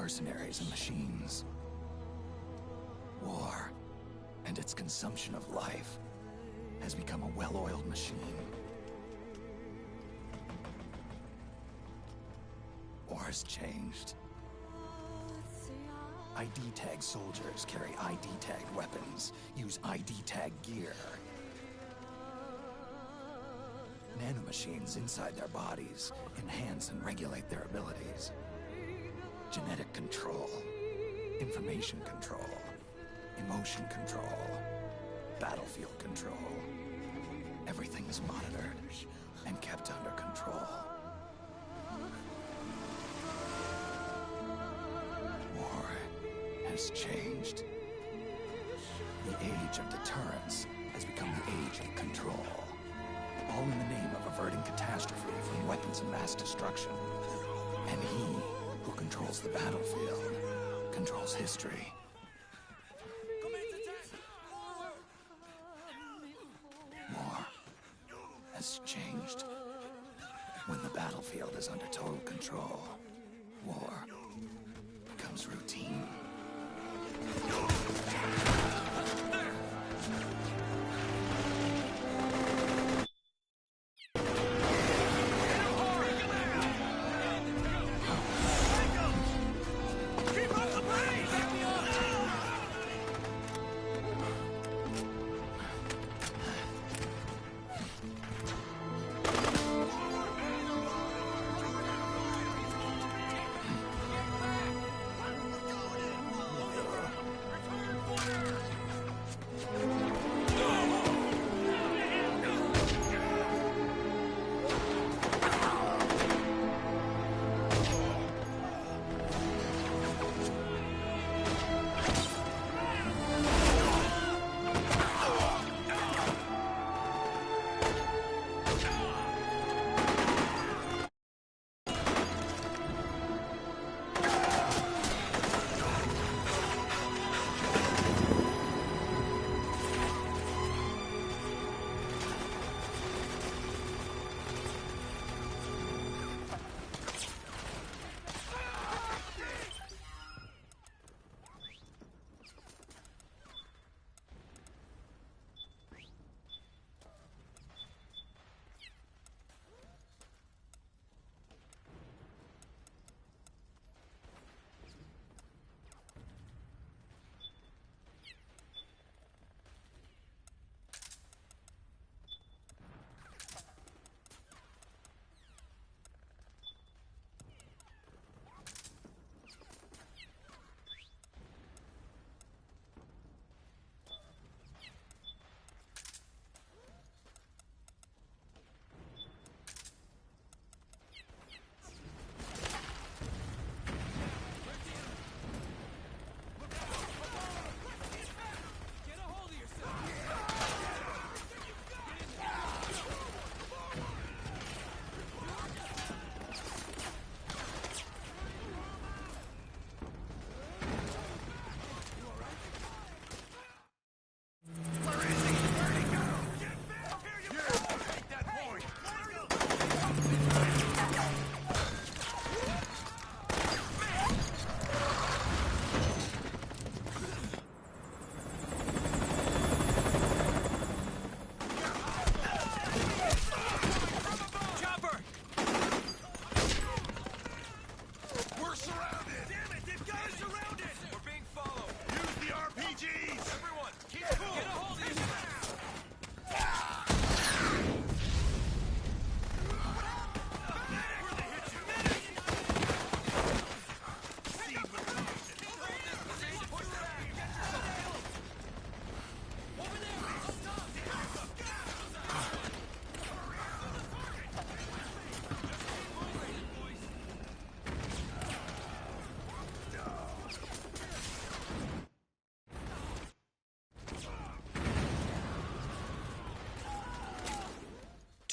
mercenaries and machines. War, and its consumption of life, has become a well-oiled machine. War has changed. ID-tagged soldiers carry ID-tagged weapons, use ID-tagged gear. Nanomachines inside their bodies enhance and regulate their abilities. Genetic control, information control, emotion control, battlefield control. Everything is monitored and kept under control. War has changed. The age of deterrence has become the age of control. All in the name of averting catastrophe from weapons of mass destruction. And he who controls the battlefield controls history. War has changed. When the battlefield is under total control, war becomes routine.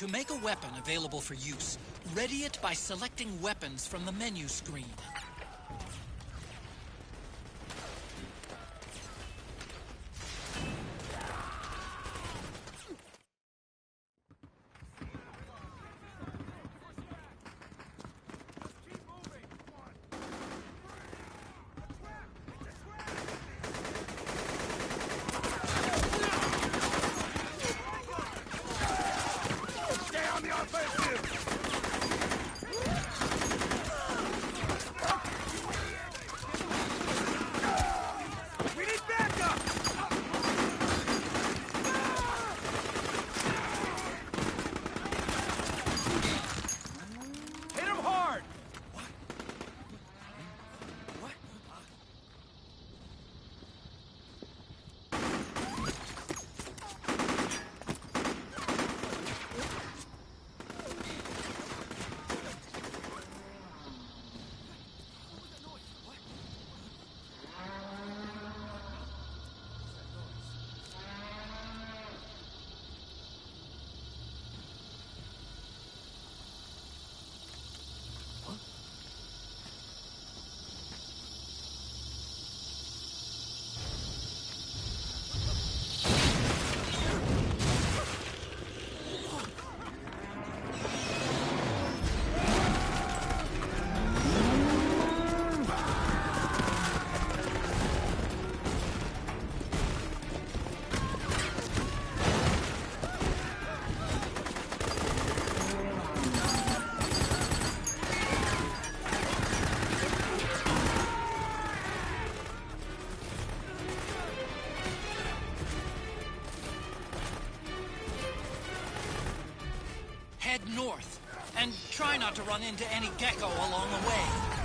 To make a weapon available for use, ready it by selecting weapons from the menu screen. to run into any gecko along the way.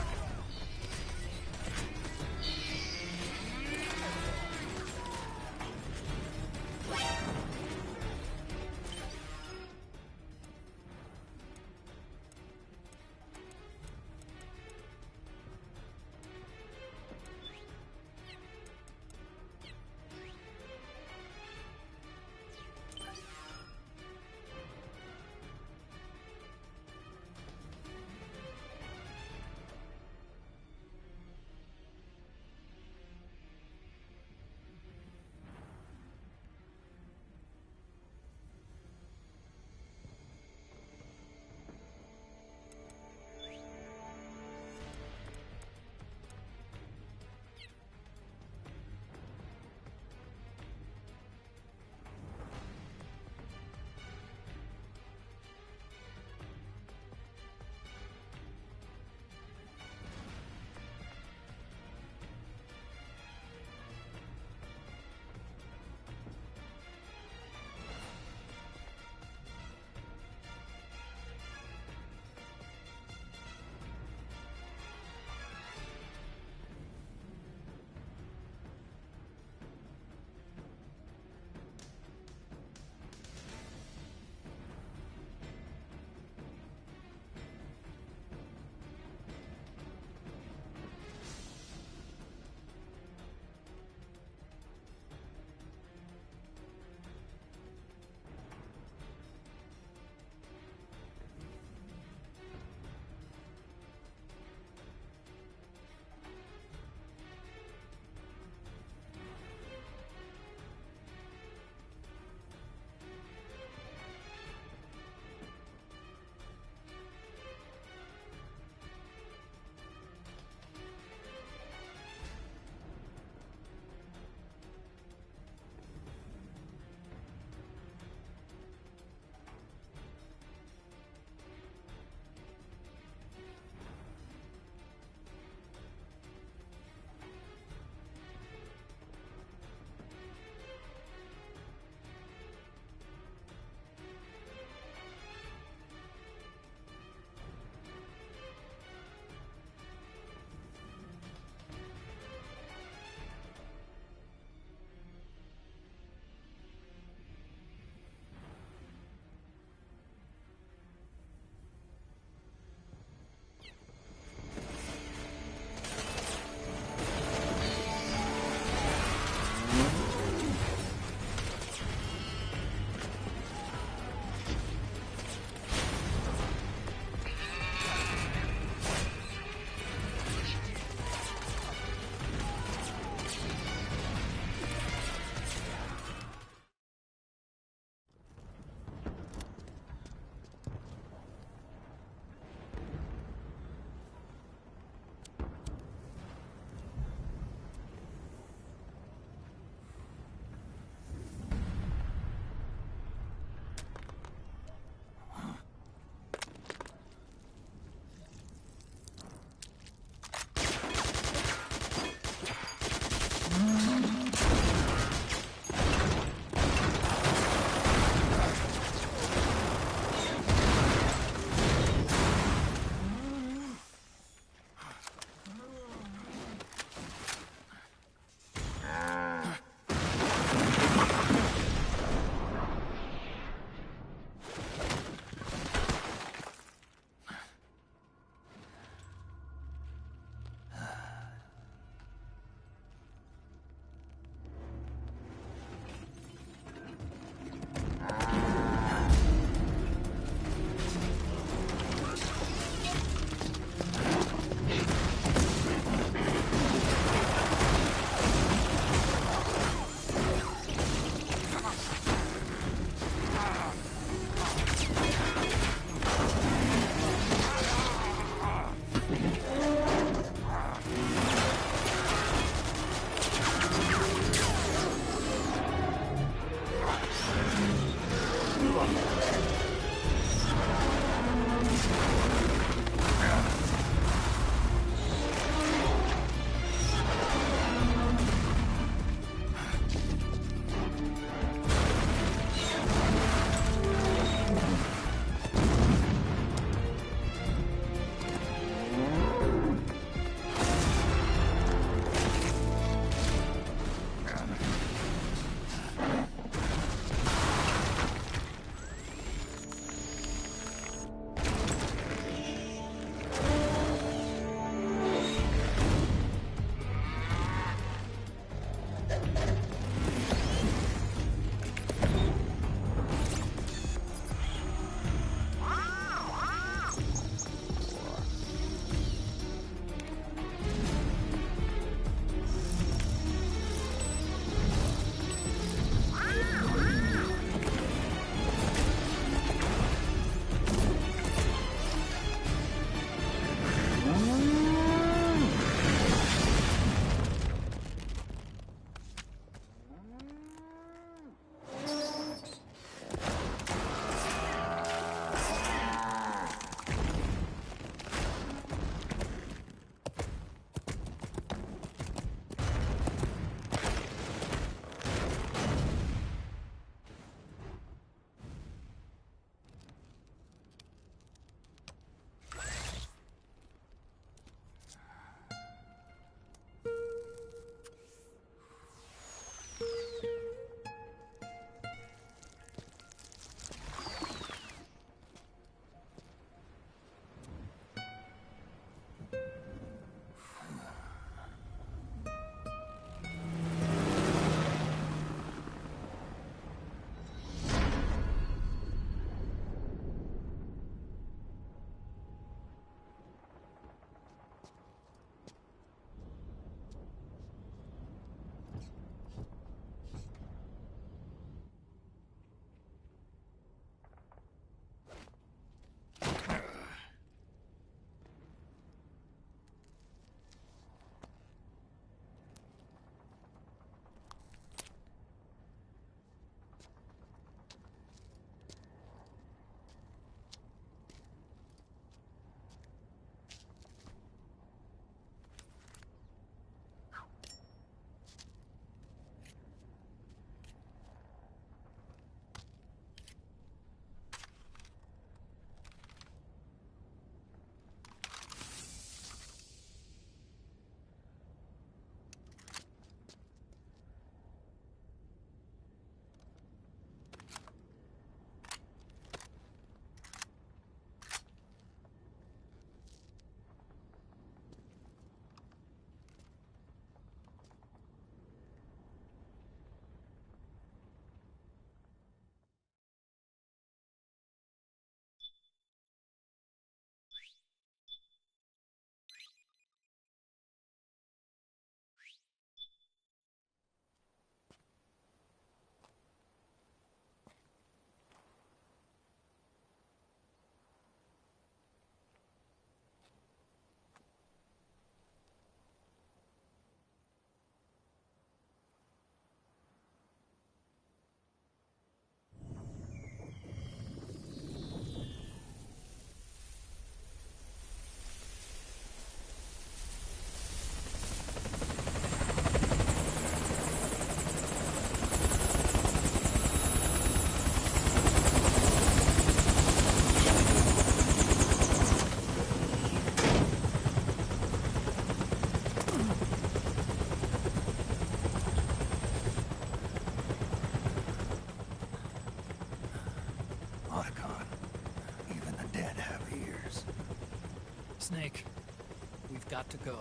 got to go.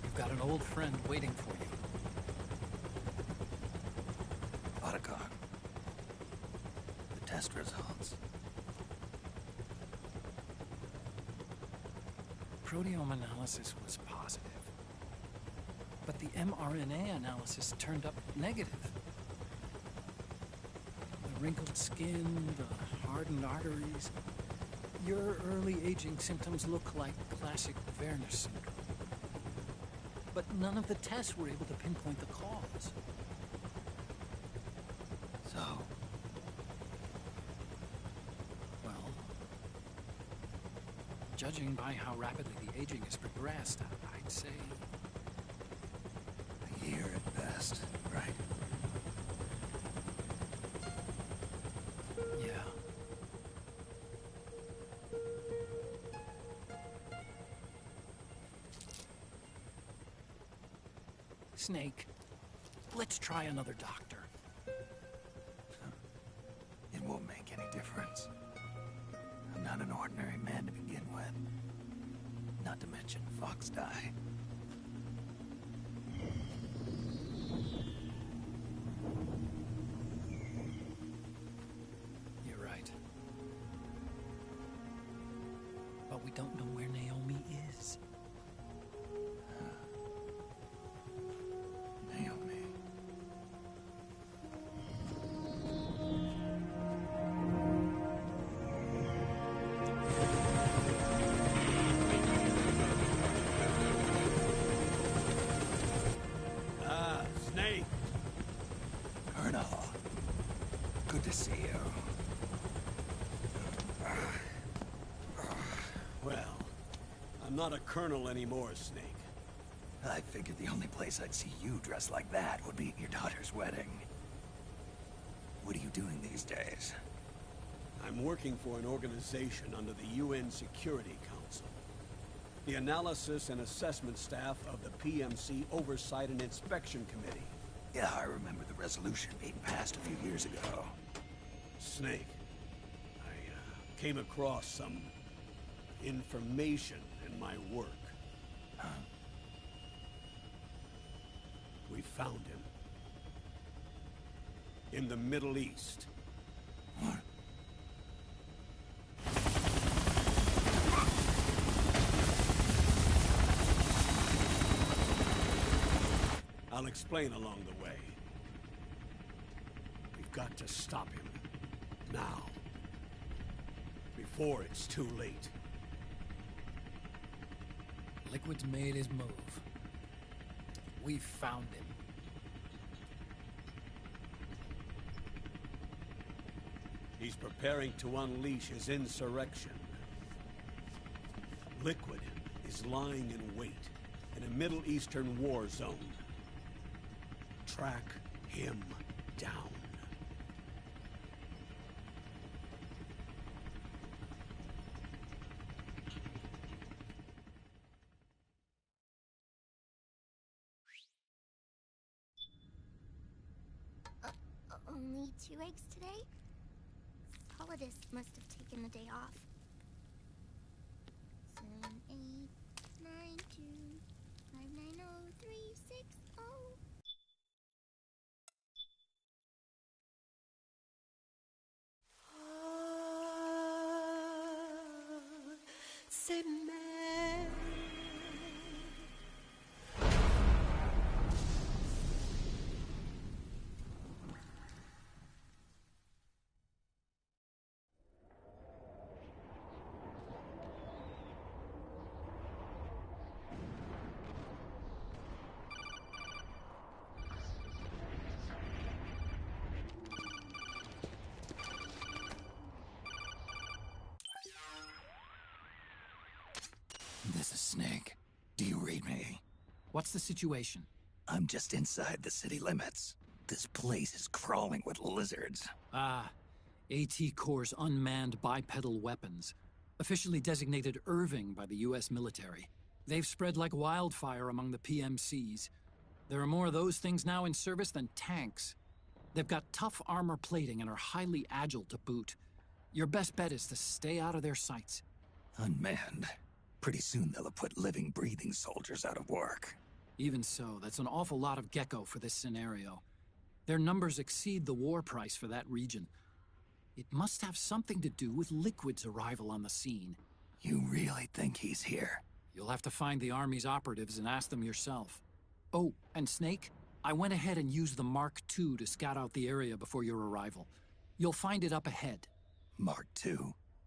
You've got an old friend waiting for you. Otacon. The test results. Proteome analysis was positive, but the mRNA analysis turned up negative. The wrinkled skin, the hardened arteries. Your early aging symptoms look like classic Werner syndrome. But none of the tests were able to pinpoint the cause. So, Well, judging by how rapidly the aging has progressed, I'd say... a year at best, right? yeah. Snake, let's try another doctor. It won't make any difference. I'm not an ordinary man to begin with. Not to mention Fox die. You're right. But we don't know where Naomi is. Naomi. Snake! Colonel. Good to see you. Well, I'm not a colonel anymore, Snake. I figured the only place I'd see you dressed like that would be at your daughter's wedding. What are you doing these days? I'm working for an organization under the UN Security Council. The Analysis and Assessment Staff of the PMC Oversight and Inspection Committee. Yeah, I remember the resolution being passed a few years ago. Snake, I came across some information in my work. Huh? We found him. In the Middle East. What? I'll explain along the way. We've got to stop him. Now. Before it's too late. Liquid's made his move. We found him. He's preparing to unleash his insurrection. Liquid is lying in wait in a Middle Eastern war zone. Track him down. Only 2 eggs today? Solidus must have taken the day off. 7, 8, 9, 2, 5, 9, 0, 3, 6, 0. C'est même. This is Snake. Do you read me? What's the situation? I'm just inside the city limits. This place is crawling with lizards. Ah, AT Corps' unmanned bipedal weapons. Officially designated Irving by the US military. They've spread like wildfire among the PMCs. There are more of those things now in service than tanks. They've got tough armor plating and are highly agile to boot. Your best bet is to stay out of their sights. Unmanned. Pretty soon they'll have put living, breathing soldiers out of work. Even so, that's an awful lot of Gecko for this scenario. Their numbers exceed the war price for that region. It must have something to do with Liquid's arrival on the scene. You really think he's here? You'll have to find the Army's operatives and ask them yourself. Oh, and Snake, I went ahead and used the Mark II to scout out the area before your arrival. You'll find it up ahead. Mark II?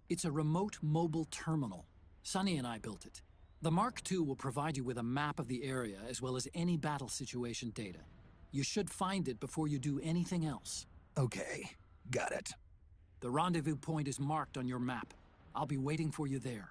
It's a remote mobile terminal. Sonny and I built it. The Mark II will provide you with a map of the area as well as any battle situation data. You should find it before you do anything else. Okay, got it. The rendezvous point is marked on your map. I'll be waiting for you there.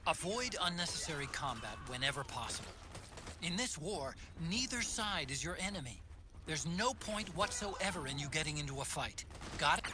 Avoid unnecessary combat whenever possible. In this war, neither side is your enemy. There's no point whatsoever in you getting into a fight. Got it?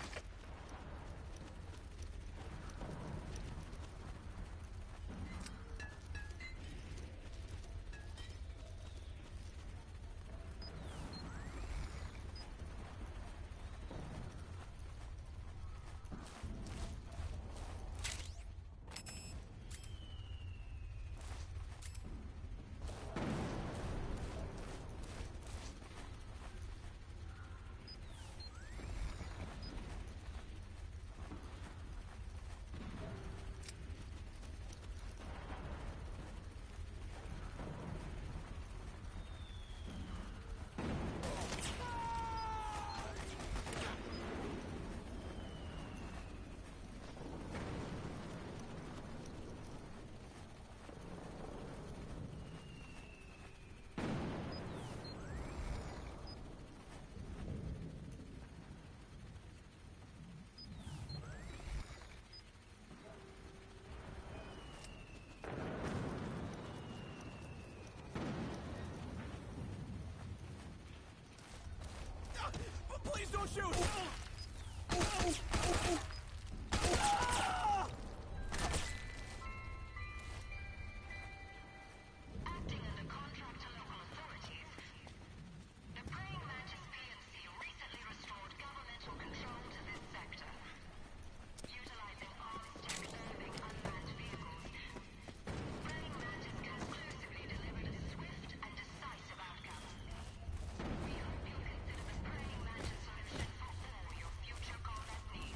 Please don't shoot! Acting under contract to local authorities, the Praying Mantis PMC recently restored governmental control to this sector. Utilizing arms tech-serving unmanned vehicles, Praying Mantis conclusively delivered a swift and decisive outcome. We hope you'll consider the Praying Mantis solution for all your future combat needs.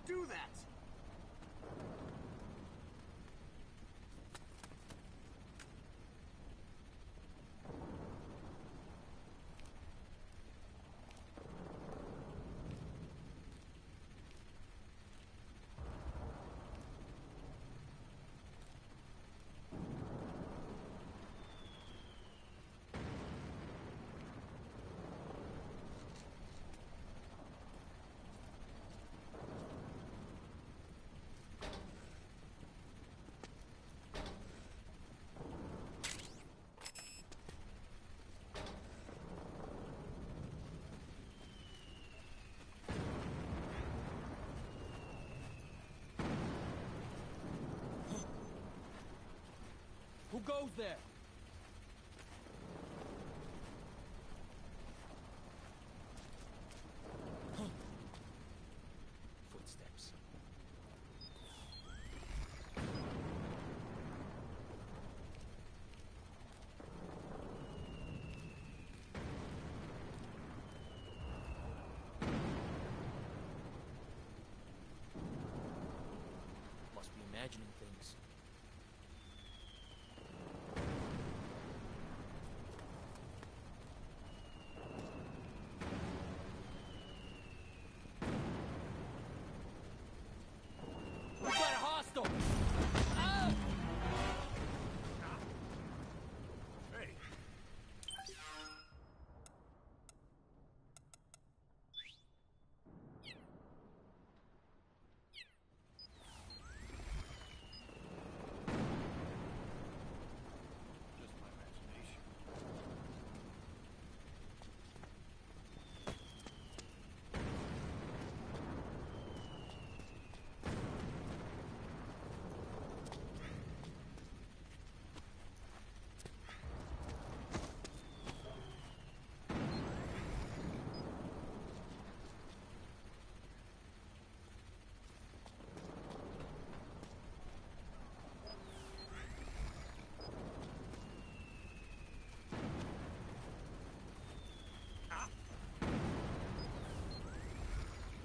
Don't do that! Who goes there? Footsteps. Must be imagining things. We got a hostile! Ah! Hey! Just my imagination.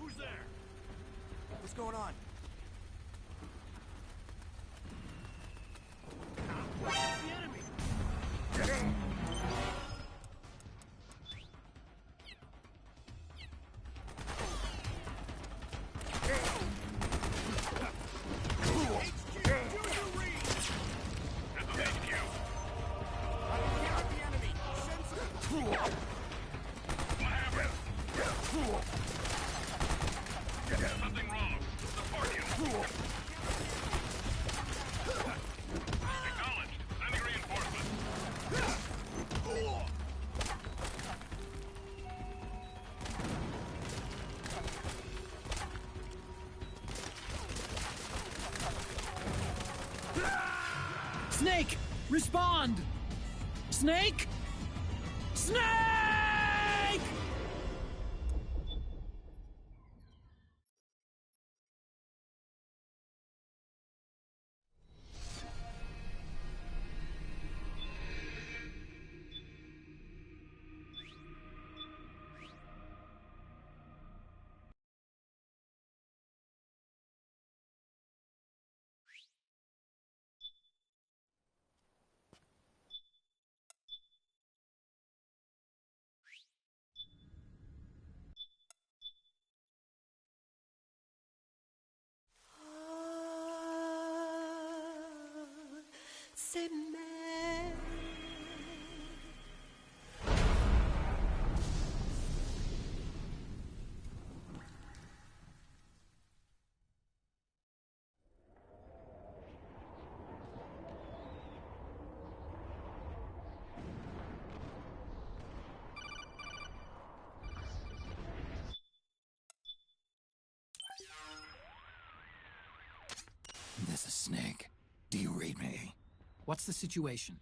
Who's there? What's going on? It's the enemy! HQ, do your read! At the HQ. I can hear the enemy! Send some... What happened? Something wrong. Support you. Acknowledged. Sending reinforcements. Snake! Respond! Snake! Snake! C'est mais This is Snake. Do you read me? What's the situation?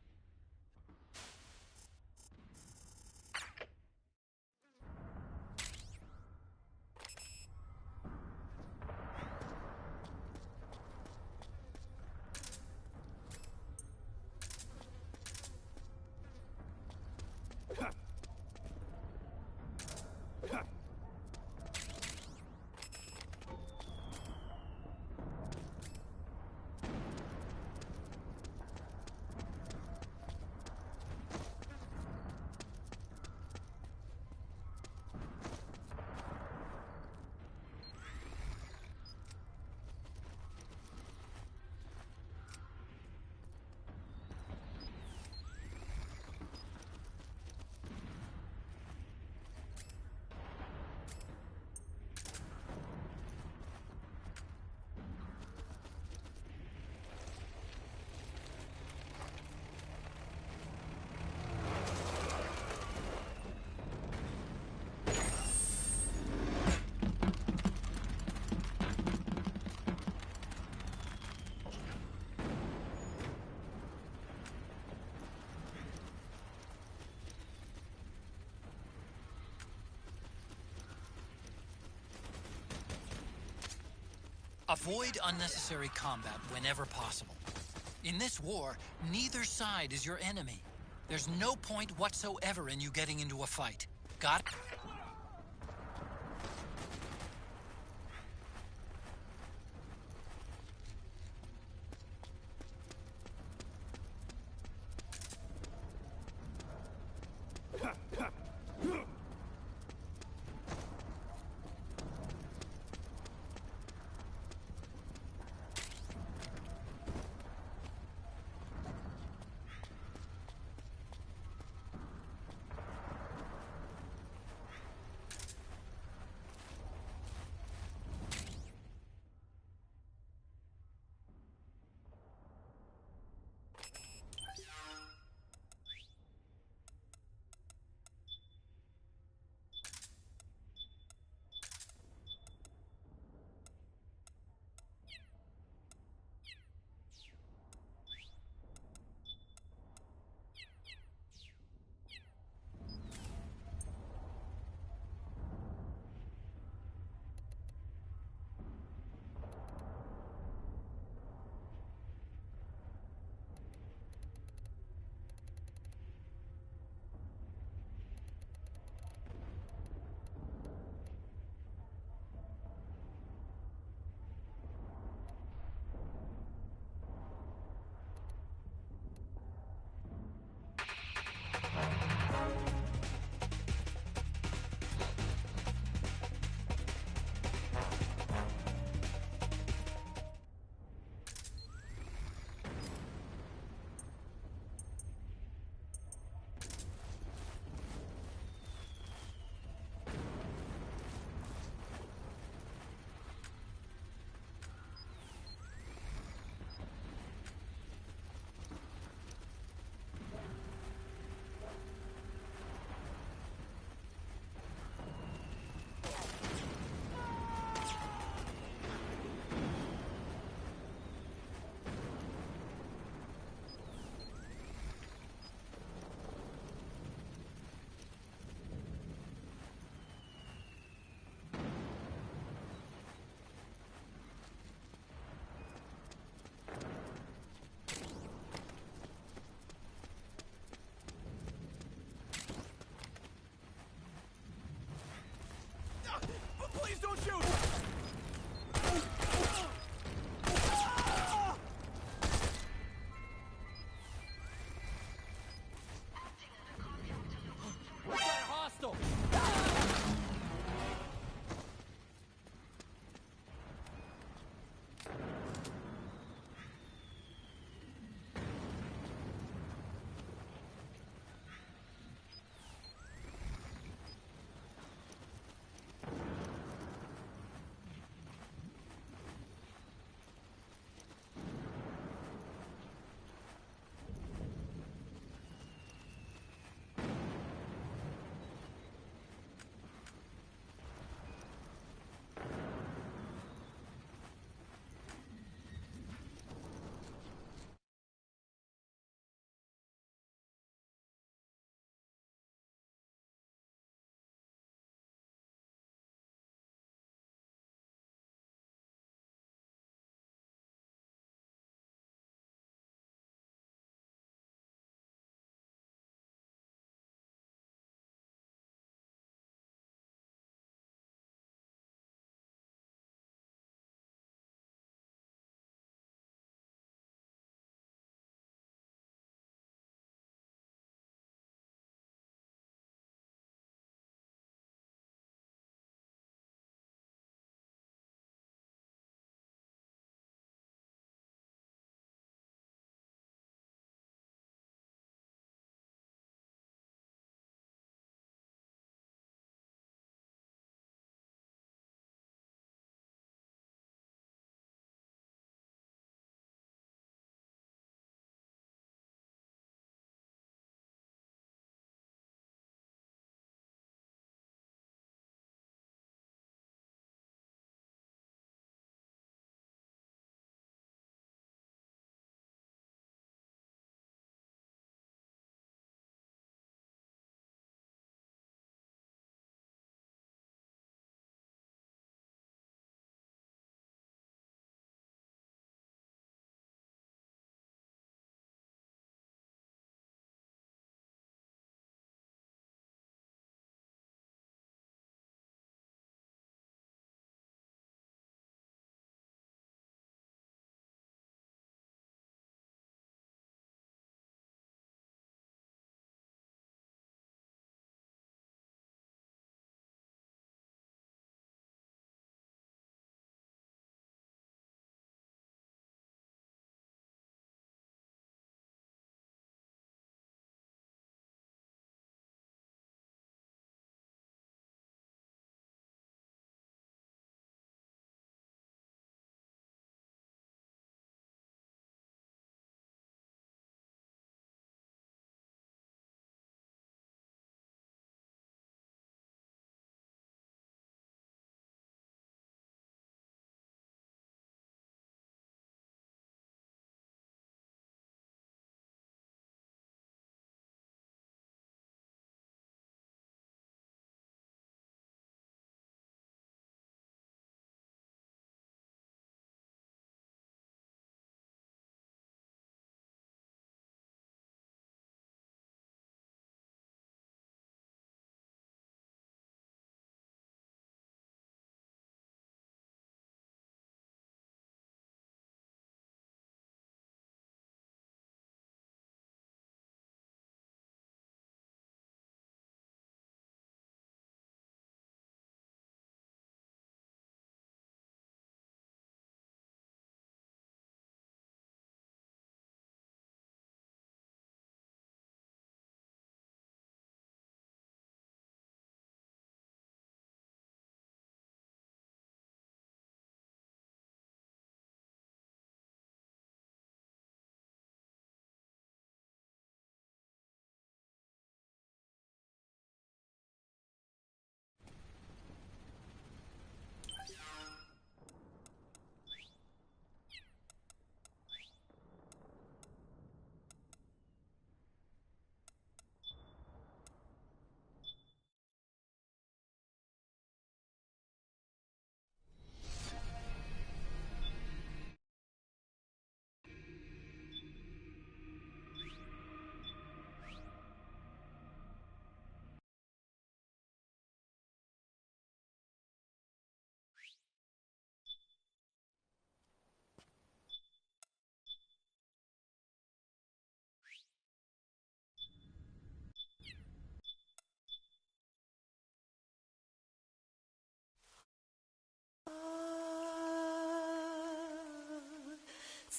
Avoid unnecessary combat whenever possible. In this war, neither side is your enemy. There's no point whatsoever in you getting into a fight. Got it? Please don't shoot! Hostile!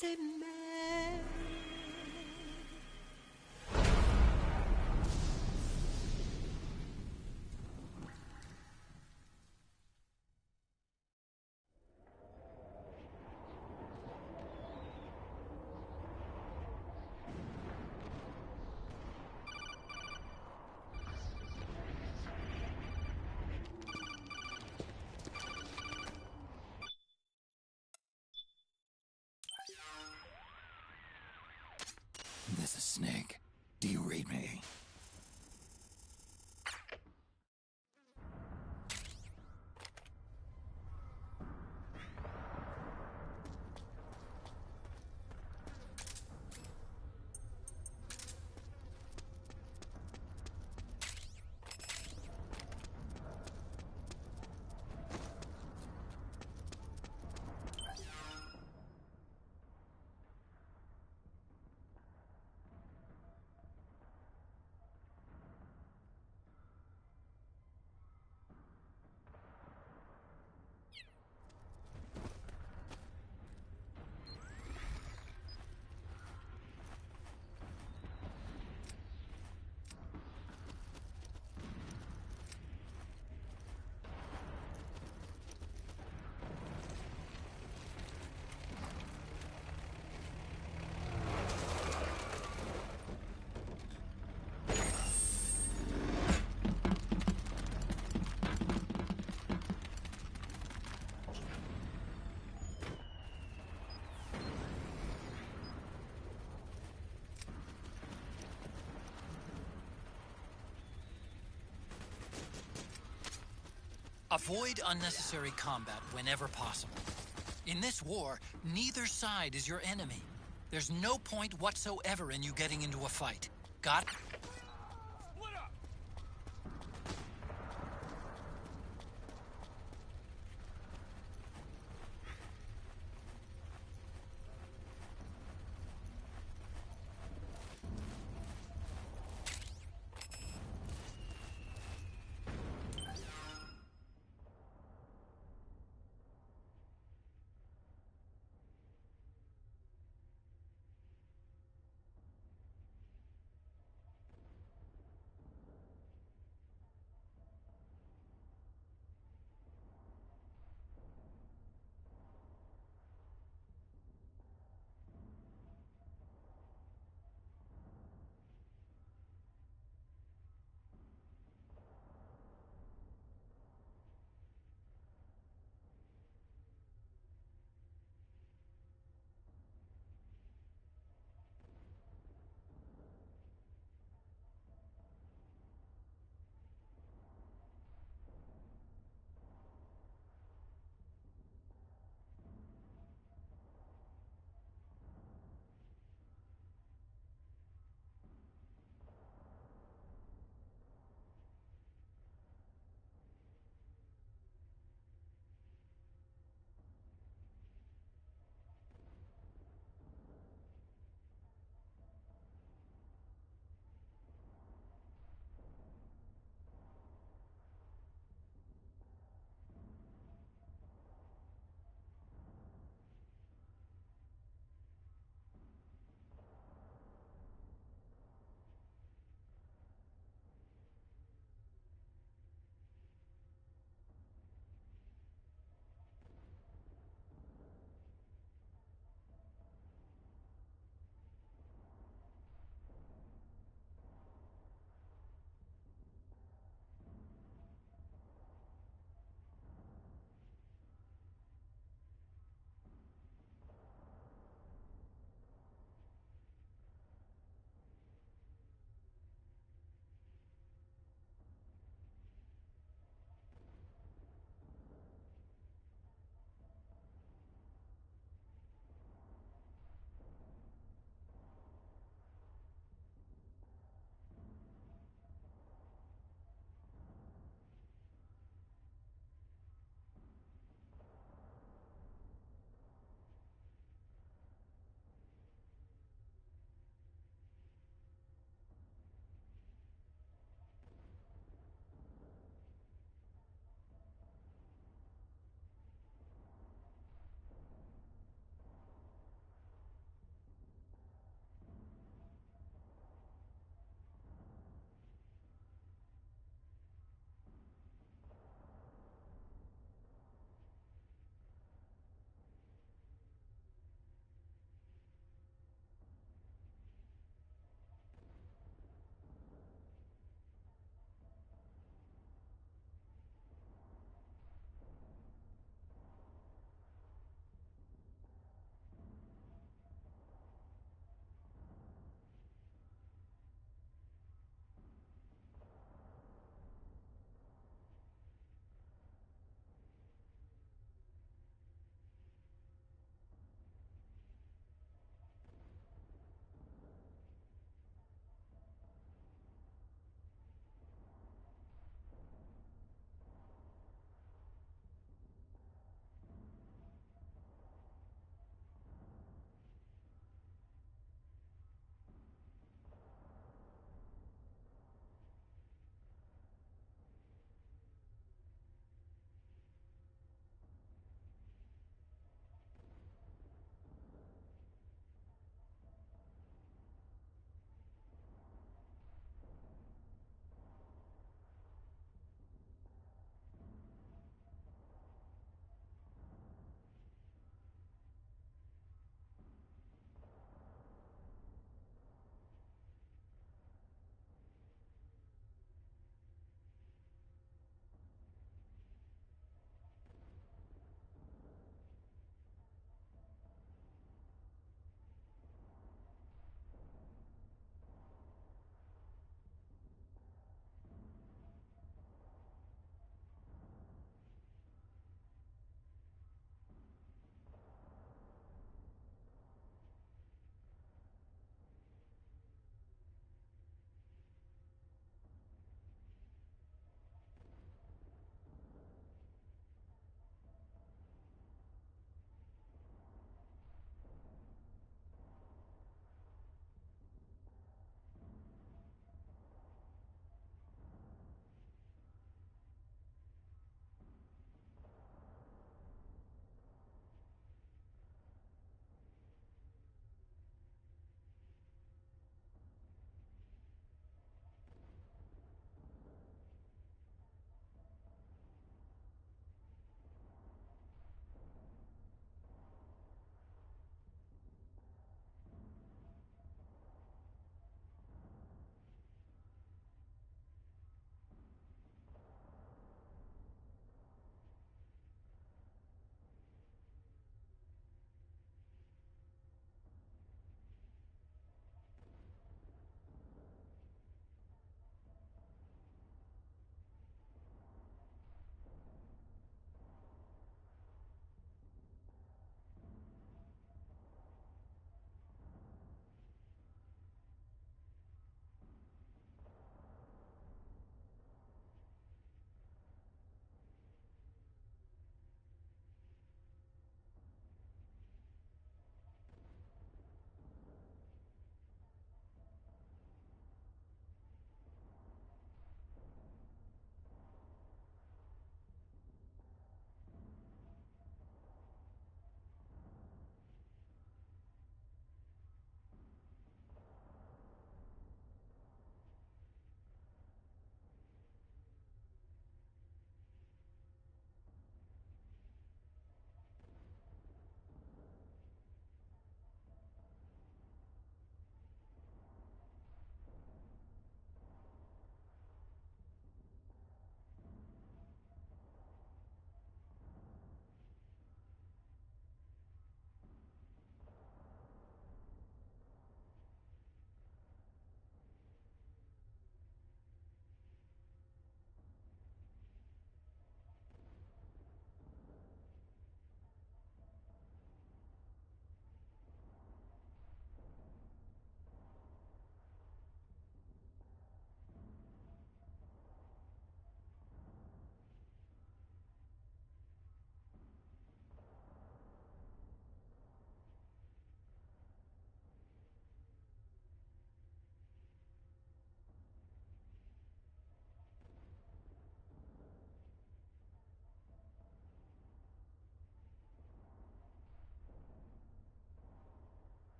c'est même. This is Snake. Do you read me? Avoid unnecessary combat whenever possible. In this war, neither side is your enemy. There's no point whatsoever in you getting into a fight. Got? Split up!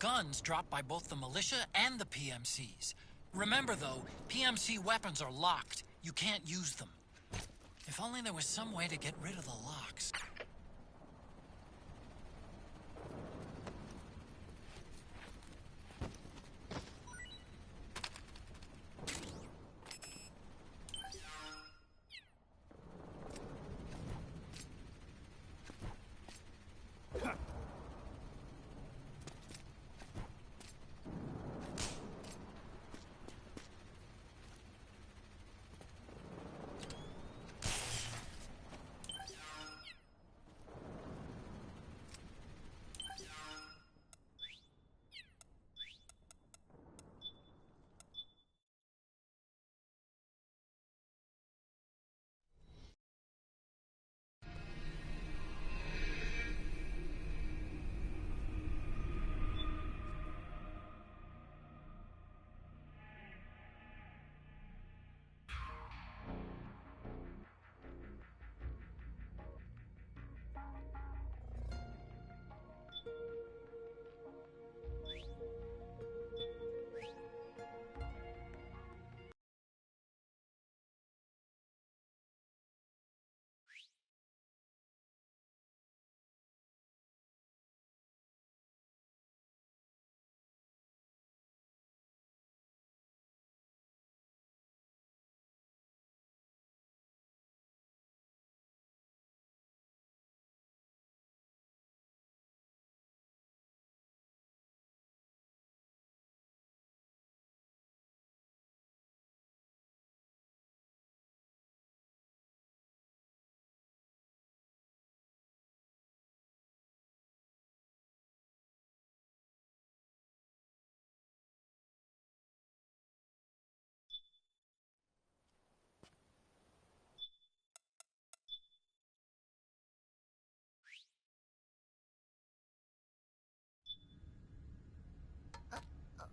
guns dropped by both the militia and the PMCs. Remember, though, PMC weapons are locked. You can't use them. If only there was some way to get rid of the locks.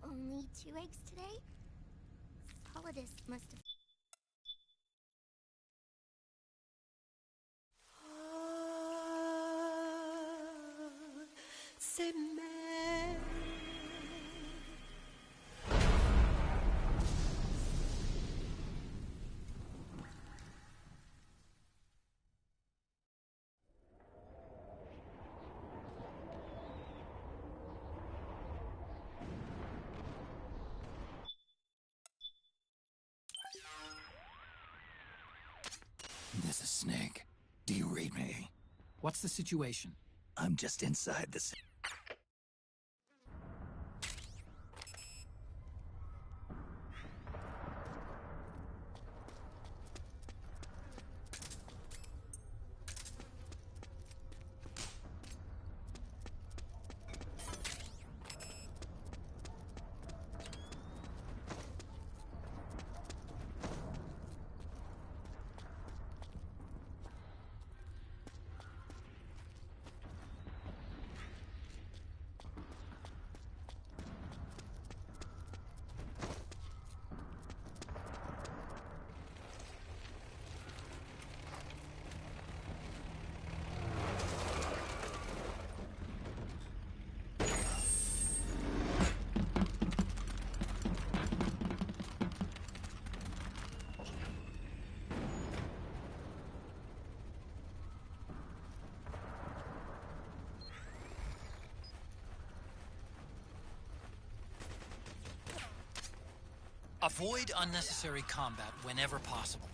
Only 2 eggs today? Solidus must have... C'est même. This is Snake. Do you read me? What's the situation? I'm just inside this. Avoid unnecessary combat whenever possible.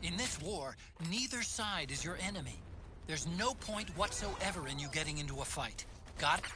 In this war, neither side is your enemy. There's no point whatsoever in you getting into a fight. Got it?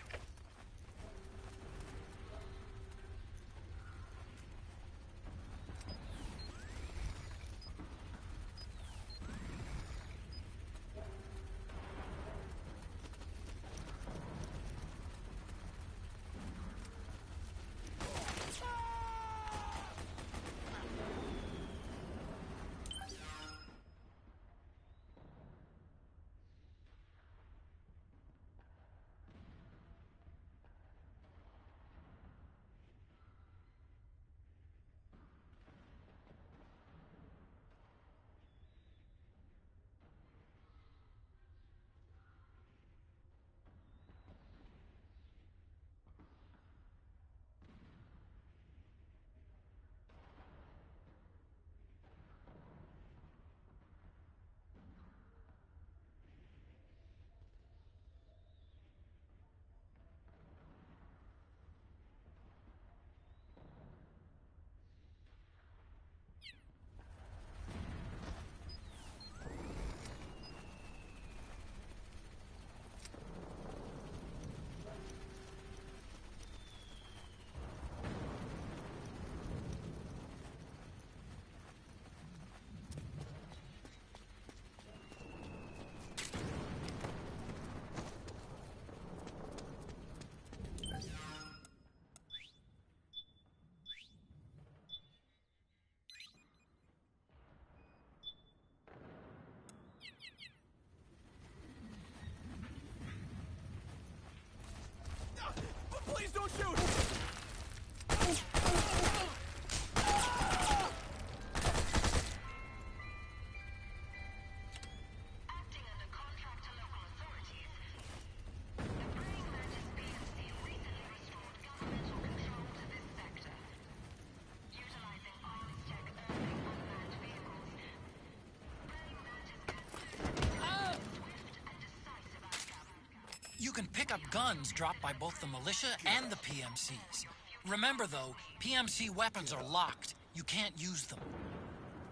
can pick up guns dropped by both the militia and the PMCs. Remember, though, PMC weapons are locked. You can't use them.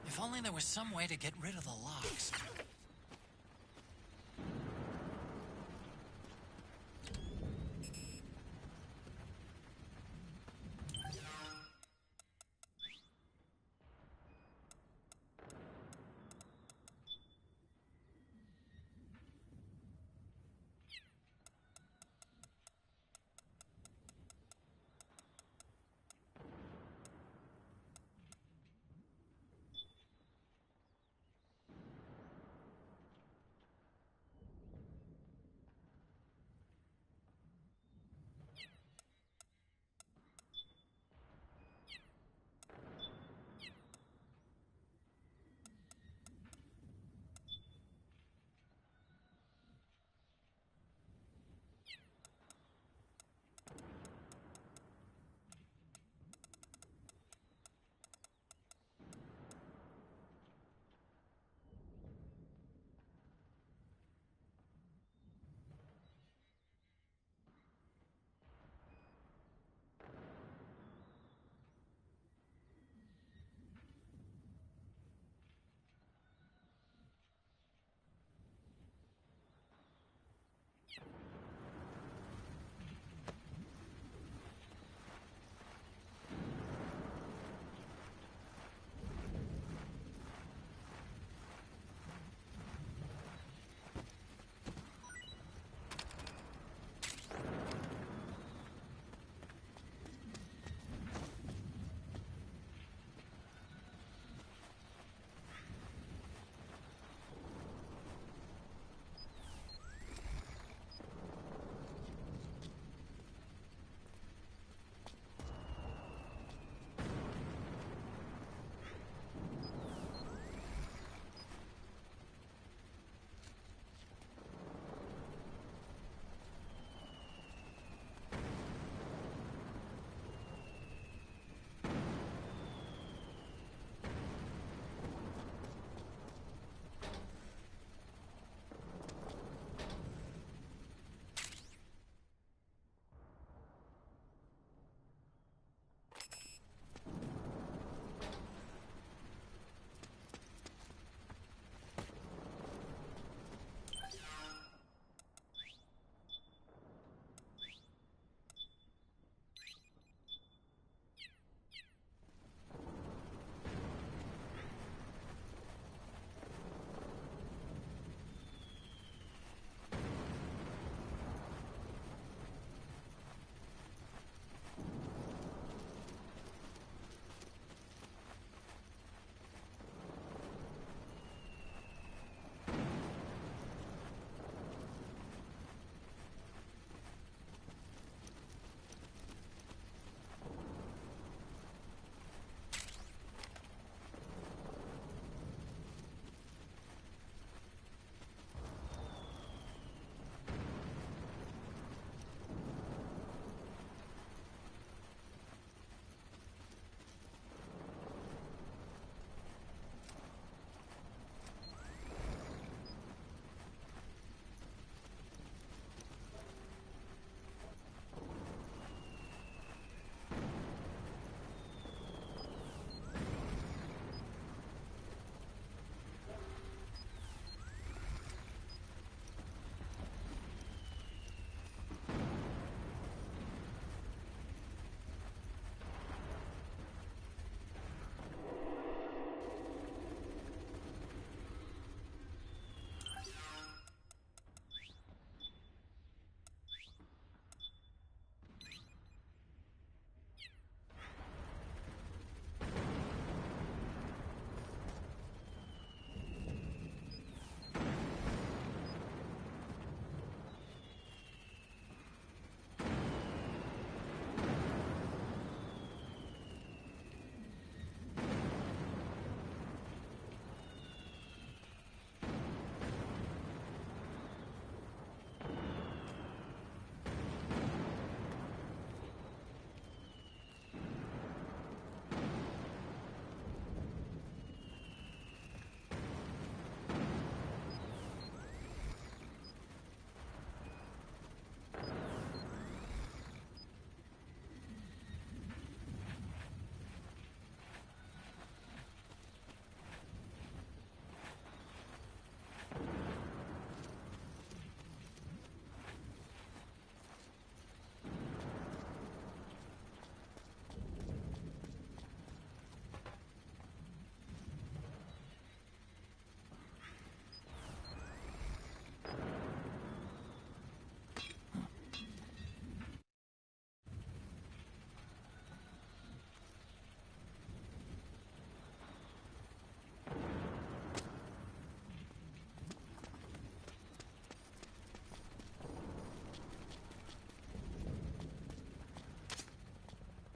If only there was some way to get rid of the locks.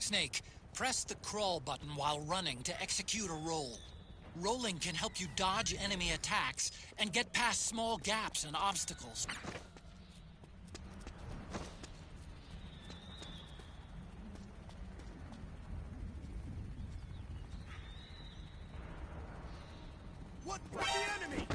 Snake, press the crawl button while running to execute a roll. Rolling can help you dodge enemy attacks and get past small gaps and obstacles. What? The enemy!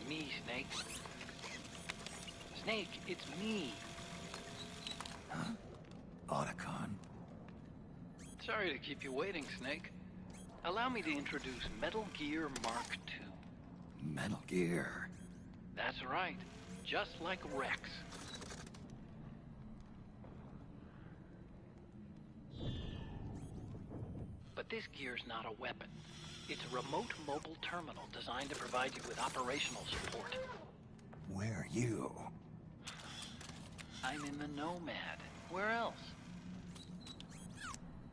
Me, Snake. Snake, it's me. Huh? Otacon. Sorry to keep you waiting, Snake. Allow me to introduce Metal Gear Mark II. Metal Gear. That's right. Just like Rex. this gear's not a weapon. It's a remote mobile terminal designed to provide you with operational support. Where are you? I'm in the Nomad. Where else?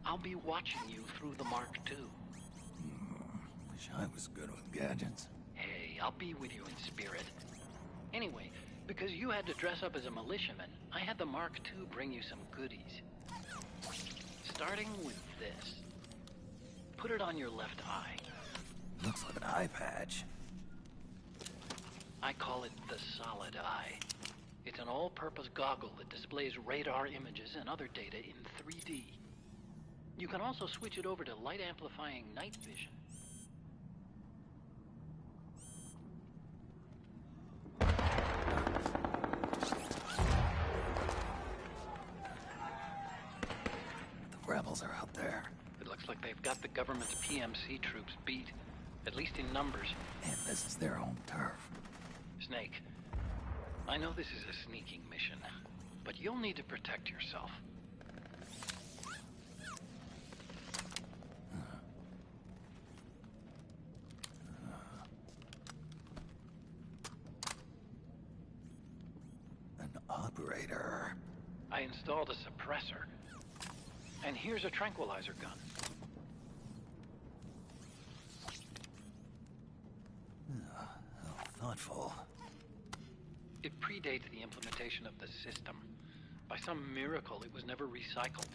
I'll be watching you through the Mark II. Wish I was good with gadgets. Hey, I'll be with you in spirit. Anyway, because you had to dress up as a militiaman, I had the Mark II bring you some goodies. Starting with this. Put it on your left eye. Looks like an eye patch. I call it the Solid Eye. It's an all-purpose goggle that displays radar images and other data in 3D. You can also switch it over to light-amplifying night vision. The rebels are out there. It looks like they've got the government's PMC troops beat, at least in numbers. And this is their home turf. Snake, I know this is a sneaking mission, but you'll need to protect yourself. An operator. I installed a suppressor. And here's a tranquilizer gun. How thoughtful. It predates the implementation of the system. By some miracle, it was never recycled.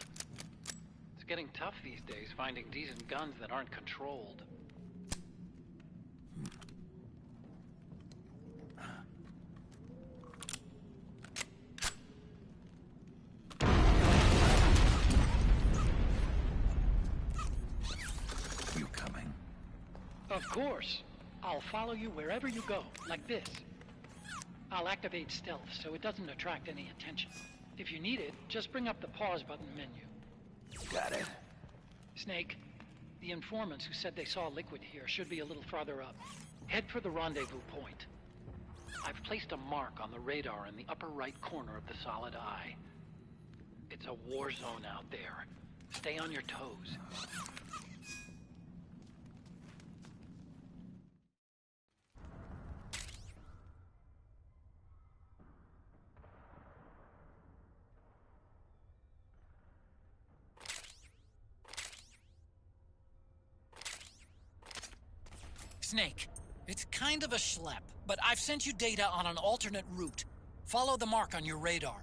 It's getting tough these days finding decent guns that aren't controlled. You coming? Of course. I'll follow you wherever you go, like this. I'll activate stealth so it doesn't attract any attention. If you need it, just bring up the pause button menu. Got it. Snake, the informants who said they saw Liquid here should be a little farther up. Head for the rendezvous point. I've placed a mark on the radar in the upper right corner of the Solid Eye. It's a war zone out there. Stay on your toes. Snake, it's kind of a schlep, but I've sent you data on an alternate route. Follow the mark on your radar.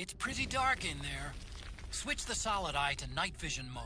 It's pretty dark in there. Switch the solid eye to night vision mode.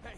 Hey,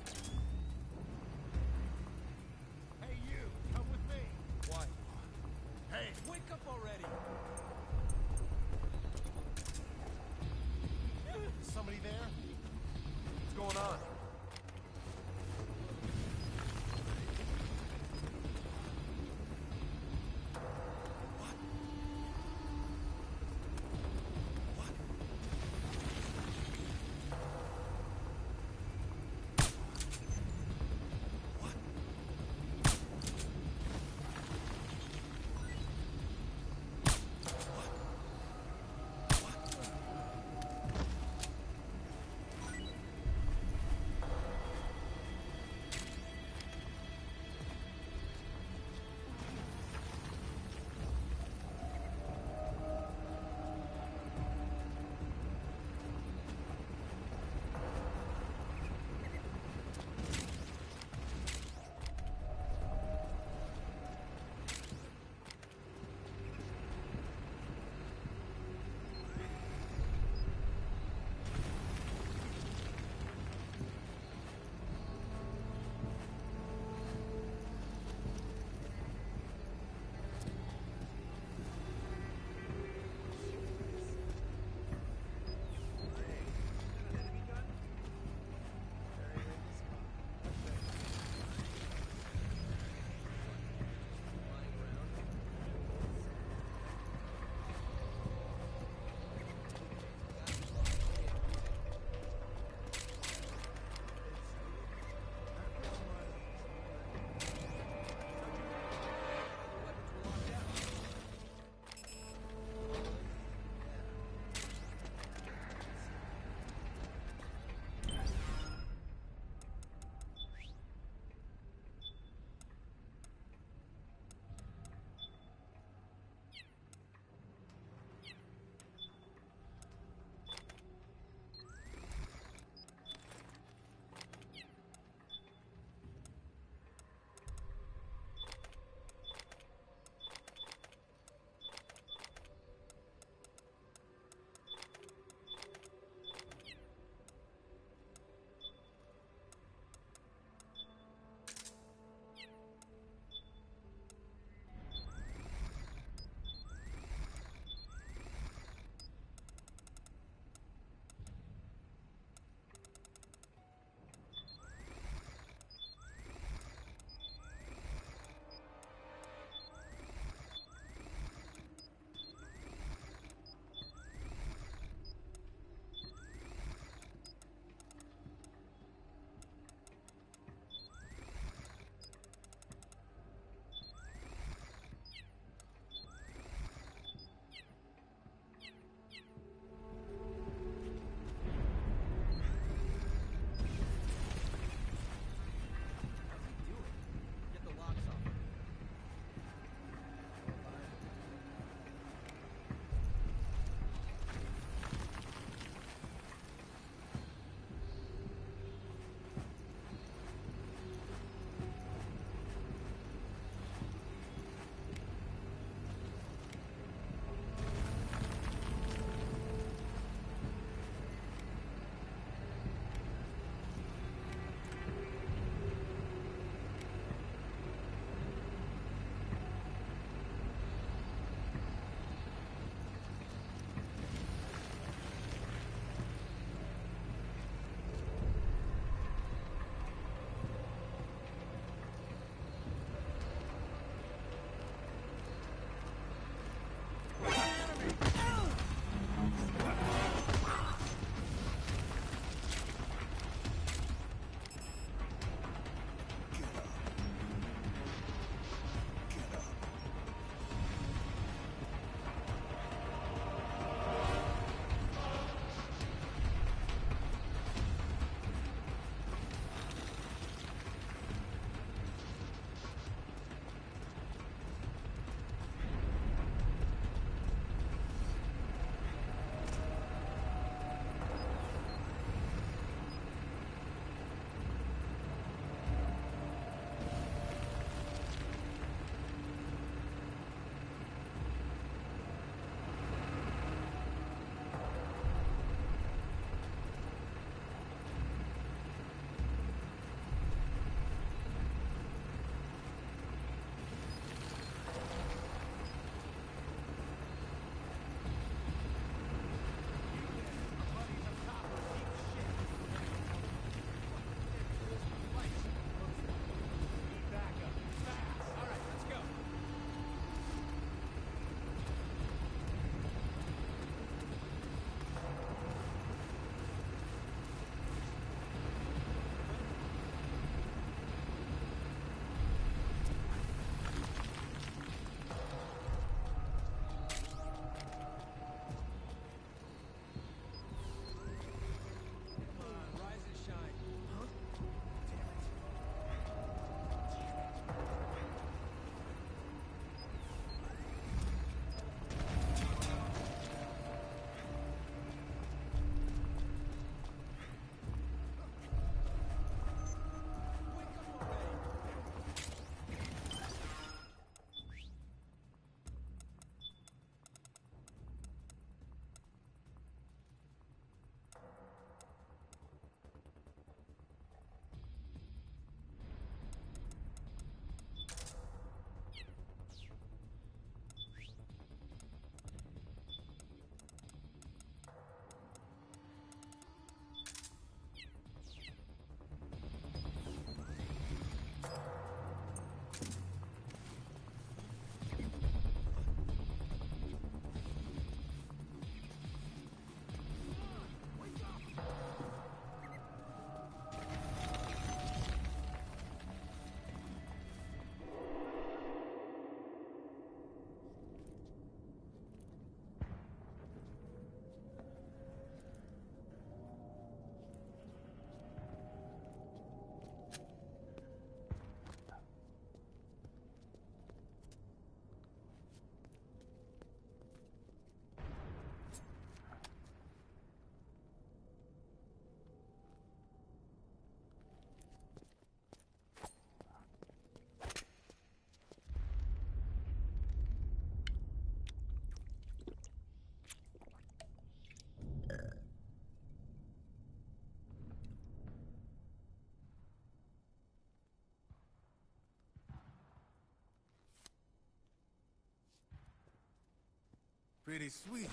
Pretty sweet,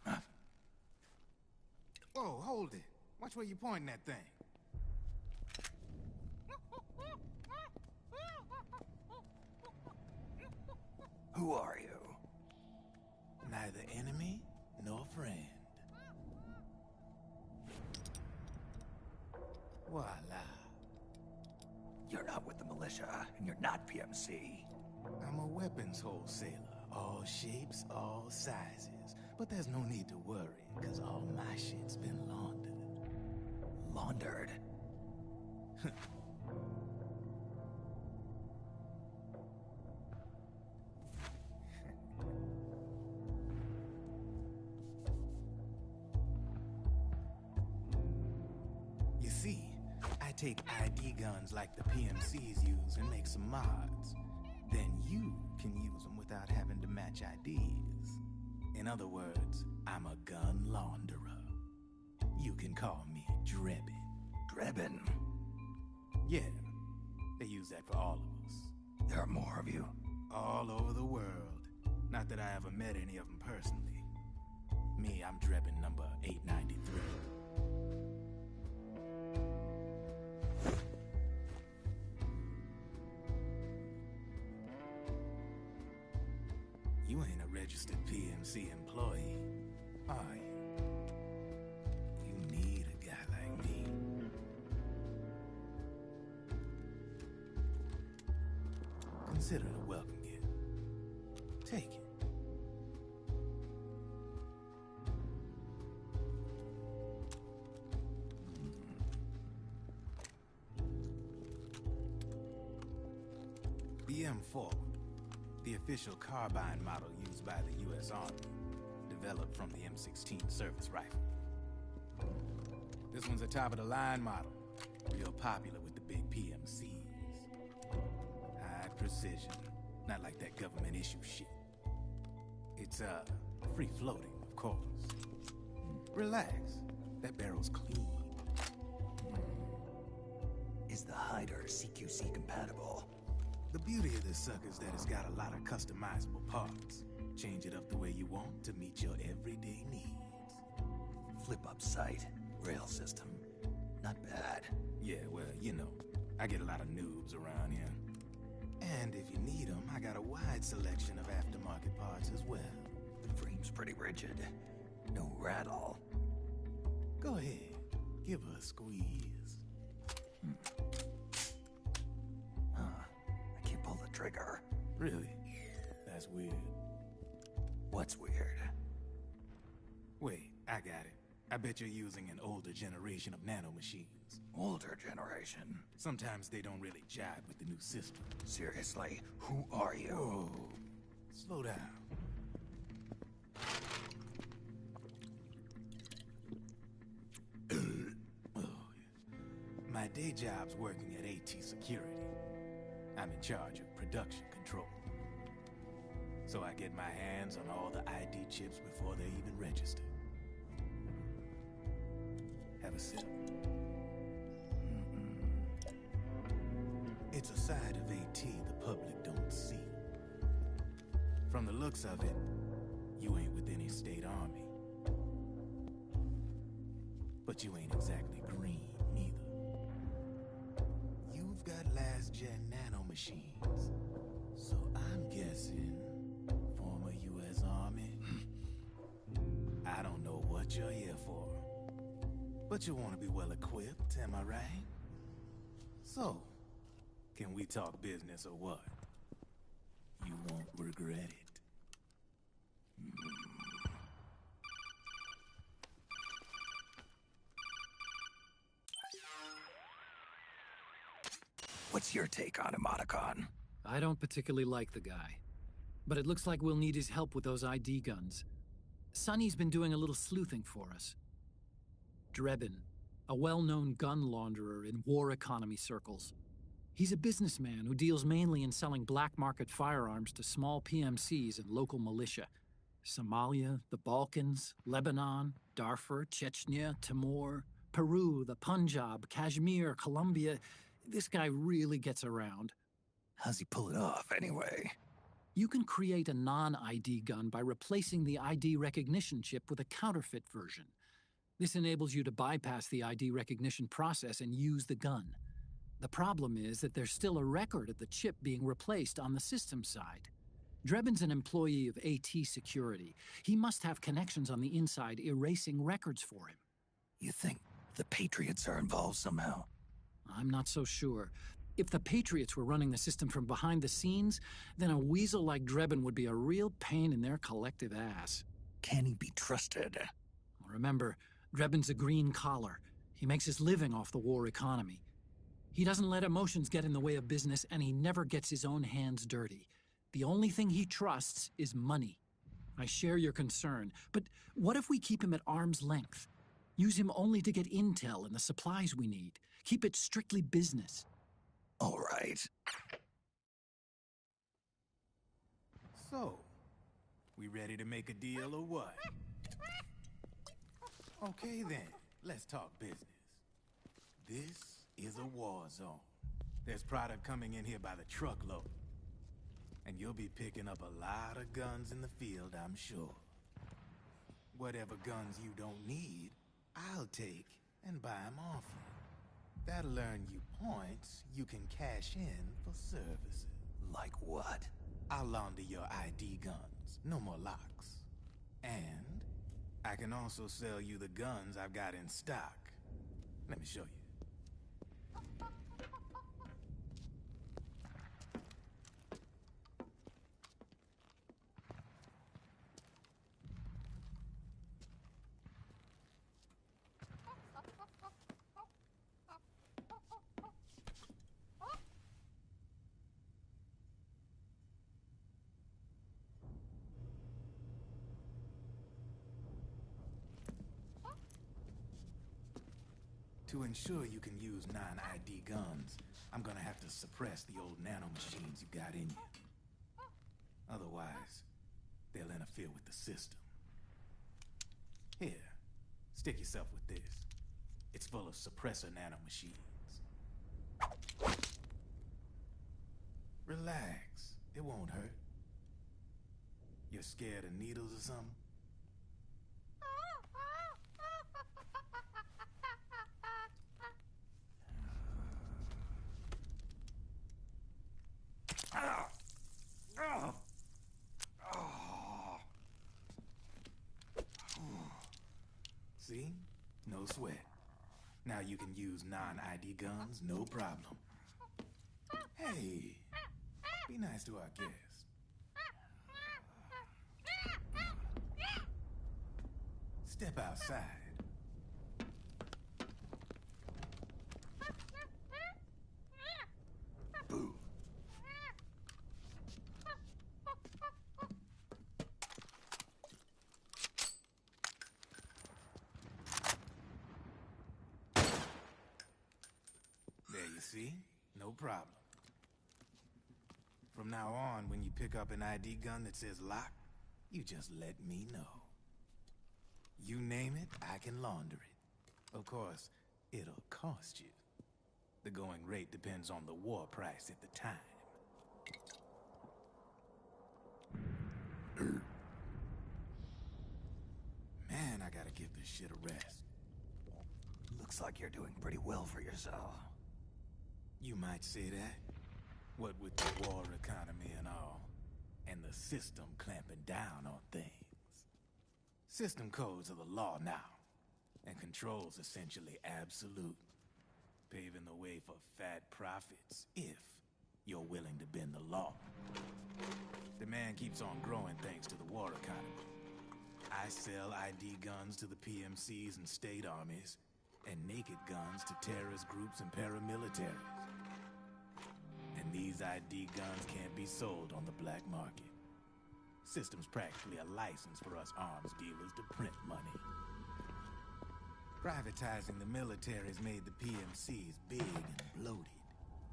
huh? Whoa, hold it. Watch where you pointing that thing. Who are you? Neither enemy nor friend. Voila. You're not with the militia, and you're not PMC. I'm a weapons wholesaler. All shapes, all sizes. But there's no need to worry, because all my shit's been laundered. Laundered? You see, I take ID guns like the PMCs use and make some mods. Then you can use them without having to match IDs. In other words, I'm a gun launderer. You can call me Drebin. Drebin? Yeah, they use that for all of us. There are more of you. All over the world. Not that I ever met any of them personally. Me, I'm Drebin number 893. You ain't a registered PMC employee, are you? You need a guy like me. Consider it a welcome gift. Take it. BM4. The official carbine model used by the U.S. Army, developed from the M16 service rifle. This one's a top-of-the-line model, real popular with the big PMCs. High precision, not like that government-issue shit. It's, free-floating, of course. Relax, that barrel's clean. Is the hider CQC compatible? The beauty of this sucker is that it's got a lot of customizable parts. Change it up the way you want to meet your everyday needs. Flip-up sight, rail system. Not bad. Yeah, well, you know, I get a lot of noobs around here. And if you need them, I got a wide selection of aftermarket parts as well. The frame's pretty rigid. No rattle. Go ahead, give her a squeeze. I can't pull the trigger. Really? That's weird. What's weird? Wait, I got it. I bet you're using an older generation of nanomachines. Older generation? Sometimes they don't really jive with the new system. Seriously, who are you? Whoa. Slow down. Oh, yeah. My day job's working at AT Security. I'm in charge of production control. So I get my hands on all the ID chips before they're even registered. Have a sip. It's a side of AT the public don't see. From the looks of it, you ain't with any state army. But you ain't exactly green, neither. You've got last-gen nanomachines. So I'm guessing former U.S. Army. I don't know what you're here for. But you want to be well-equipped, am I right? So, can we talk business or what? You won't regret it. What's your take on Emoticon? I don't particularly like the guy. But it looks like we'll need his help with those ID guns. Sonny's been doing a little sleuthing for us. Drebin, a well-known gun launderer in war economy circles. He's a businessman who deals mainly in selling black market firearms to small PMCs and local militia. Somalia, the Balkans, Lebanon, Darfur, Chechnya, Timor, Peru, the Punjab, Kashmir, Colombia. This guy really gets around. How's he pull it off, anyway? You can create a non-ID gun by replacing the ID recognition chip with a counterfeit version. This enables you to bypass the ID recognition process and use the gun. The problem is that there's still a record of the chip being replaced on the system side. Drebin's an employee of AT Security. He must have connections on the inside erasing records for him. You think the Patriots are involved somehow? I'm not so sure. If the Patriots were running the system from behind the scenes, then a weasel like Drebin would be a real pain in their collective ass. Can he be trusted? Remember, Drebin's a green collar. He makes his living off the war economy. He doesn't let emotions get in the way of business, and he never gets his own hands dirty. The only thing he trusts is money. I share your concern, but what if we keep him at arm's length? Use him only to get intel and the supplies we need. Keep it strictly business. All right. So, we ready to make a deal or what? Okay then, let's talk business. This is a war zone. There's product coming in here by the truckload. And you'll be picking up a lot of guns in the field, I'm sure. Whatever guns you don't need, I'll take and buy them off you. That'll earn you points you can cash in for services. Like what? I'll launder your ID guns, no more locks. And I can also sell you the guns I've got in stock. Let me show you. To ensure you can use non-ID guns, I'm gonna have to suppress the old nanomachines you got in you. Otherwise, they'll interfere with the system. Here, stick yourself with this. It's full of suppressor nanomachines. Relax, it won't hurt. You're scared of needles or something? See? No sweat. Now you can use non-ID guns, no problem. Hey, be nice to our guest. Step outside. Boo. There you see? No problem. From now on, when you pick up an ID gun that says lock, you just let me know. You name it, I can launder it. Of course, it'll cost you. The going rate depends on the war price at the time. Man, I gotta give this shit a rest. Looks like you're doing pretty well for yourself. You might say that. What with the war economy and all, and the system clamping down on things. System codes are the law now, and control's essentially absolute, paving the way for fat profits if you're willing to bend the law. Demand keeps on growing thanks to the war economy. I sell ID guns to the PMCs and state armies, and naked guns to terrorist groups and paramilitaries. And these ID guns can't be sold on the black market. System's practically a license for us arms dealers to print money. Privatizing the military's made the PMCs big and bloated.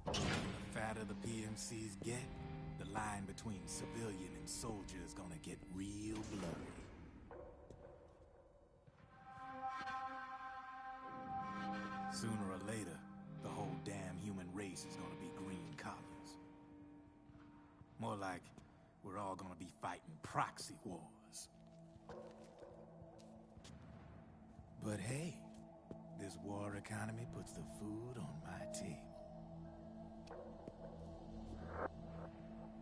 The fatter the PMCs get, the line between civilian and soldier is gonna get real blurry. Sooner or later, the whole damn human race is gonna be green collars. More like we're all gonna be fighting proxy wars. But hey, this war economy puts the food on my table.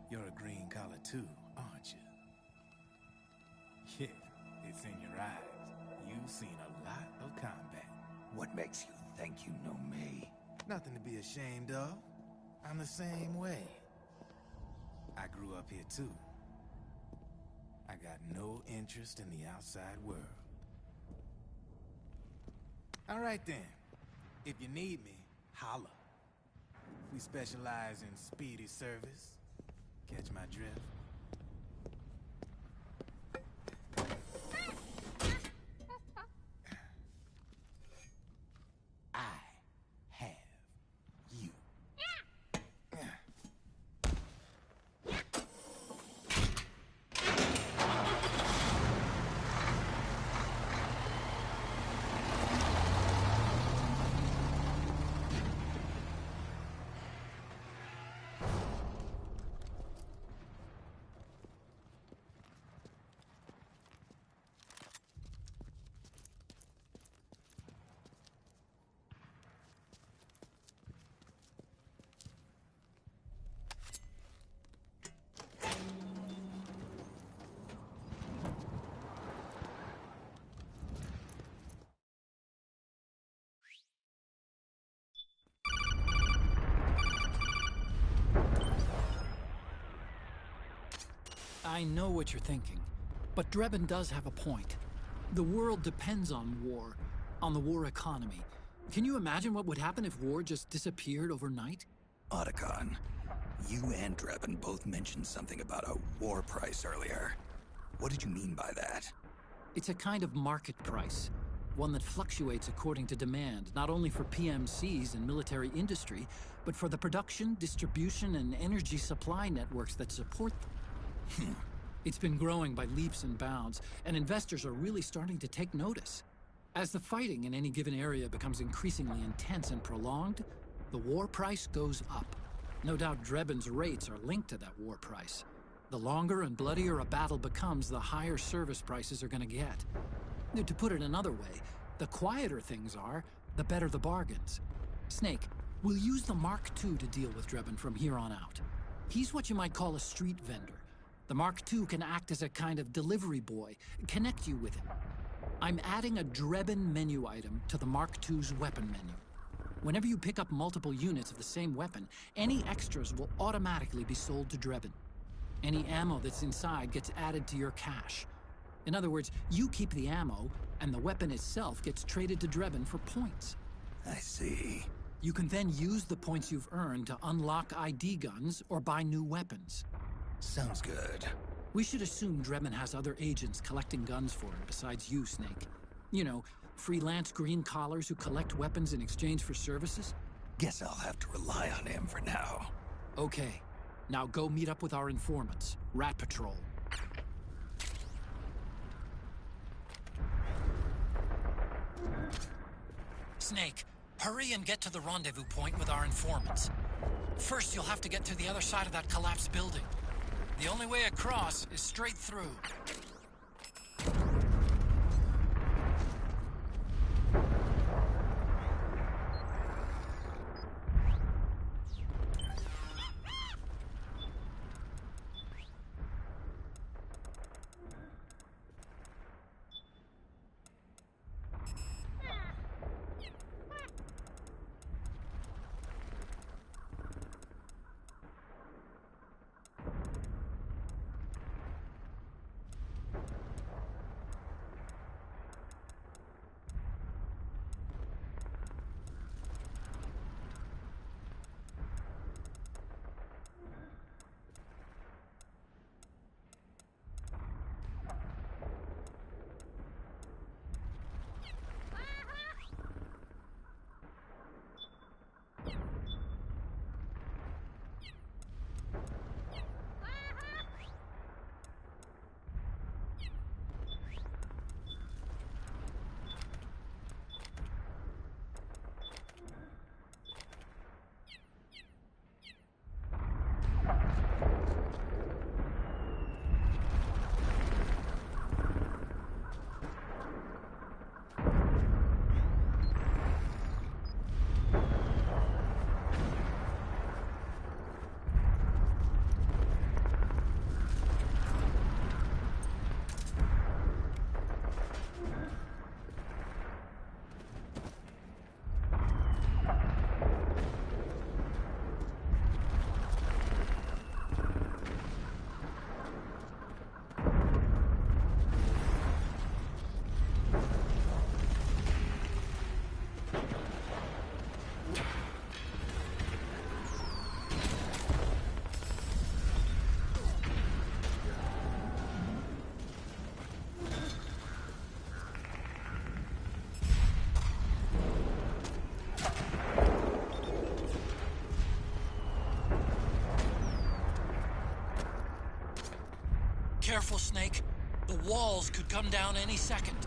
You're a green collar too, aren't you? Yeah, it's in your eyes. You've seen a lot of combat. What makes you think you know me? Nothing to be ashamed of. I'm the same way. I grew up here too. I got no interest in the outside world. All right then. If you need me, holla. We specialize in speedy service. Catch my drift? I have you. I know what you're thinking, but Drebin does have a point. The world depends on war, on the war economy. Can you imagine what would happen if war just disappeared overnight? Otacon, you and Drebin both mentioned something about a war price earlier. What did you mean by that? It's a kind of market price, one that fluctuates according to demand, not only for PMCs and military industry, but for the production, distribution, and energy supply networks that support them. It's been growing by leaps and bounds, and investors are really starting to take notice. As the fighting in any given area becomes increasingly intense and prolonged, the war price goes up. No doubt Drebin's rates are linked to that war price. The longer and bloodier a battle becomes, the higher service prices are going to get. To put it another way, the quieter things are, the better the bargains. Snake, we'll use the Mark II to deal with Drebin from here on out. He's what you might call a street vendor. The Mark II can act as a kind of delivery boy, connect you with him. I'm adding a Drebin menu item to the Mark II's weapon menu. Whenever you pick up multiple units of the same weapon, any extras will automatically be sold to Drebin. Any ammo that's inside gets added to your cache. In other words, you keep the ammo, and the weapon itself gets traded to Drebin for points. I see. You can then use the points you've earned to unlock ID guns or buy new weapons. Sounds good. We should assume Drebin has other agents collecting guns for him besides you, Snake. You know, freelance green collars who collect weapons in exchange for services? Guess I'll have to rely on him for now. Okay. Now go meet up with our informants, Rat Patrol. Snake, hurry and get to the rendezvous point with our informants. First, you'll have to get to the other side of that collapsed building. The only way across is straight through. Careful, Snake. The walls could come down any second.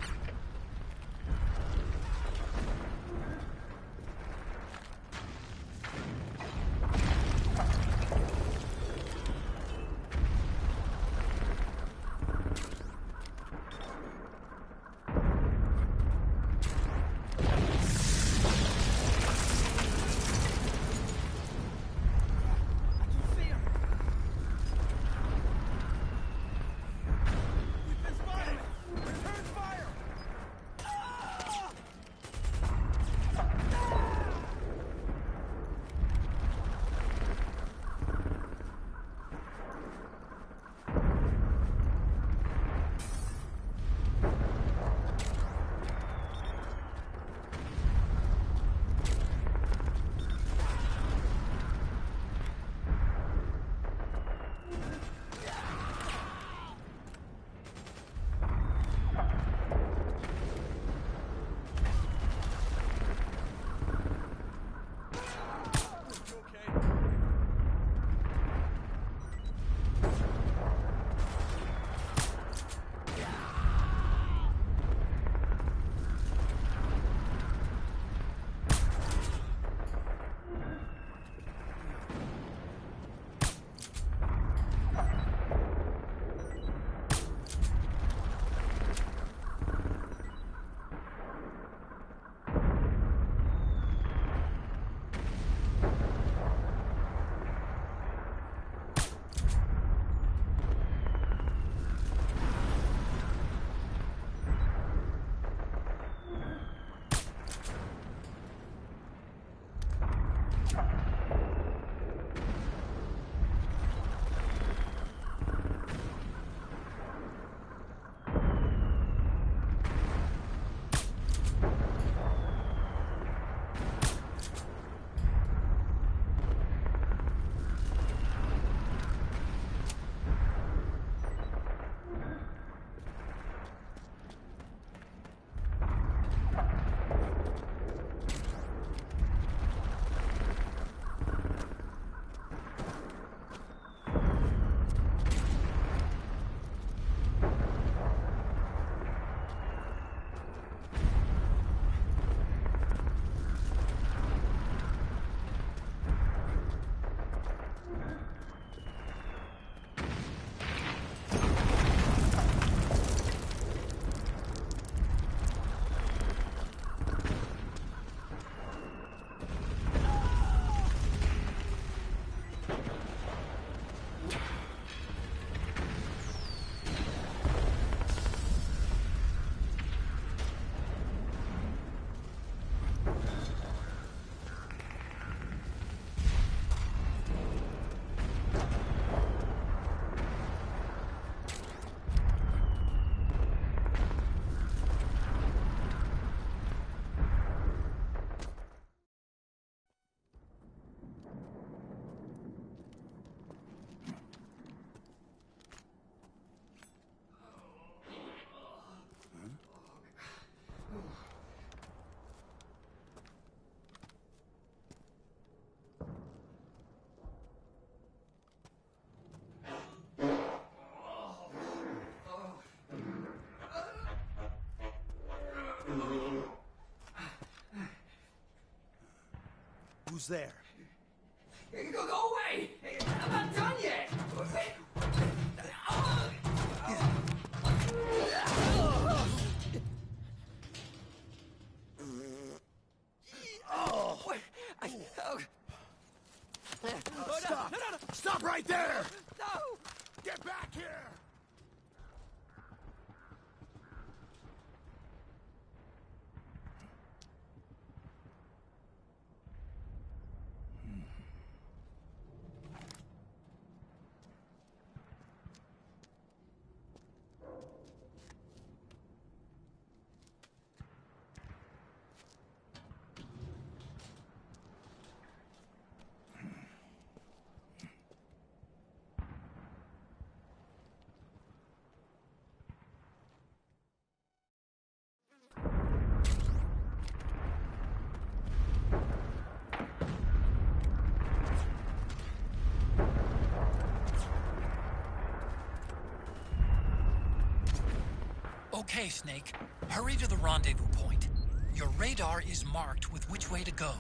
Who's there? Go away! I'm not done yet! Stop! Stop right there! No! Get back here! Okay, Snake. Hurry to the rendezvous point. Your radar is marked with which way to go.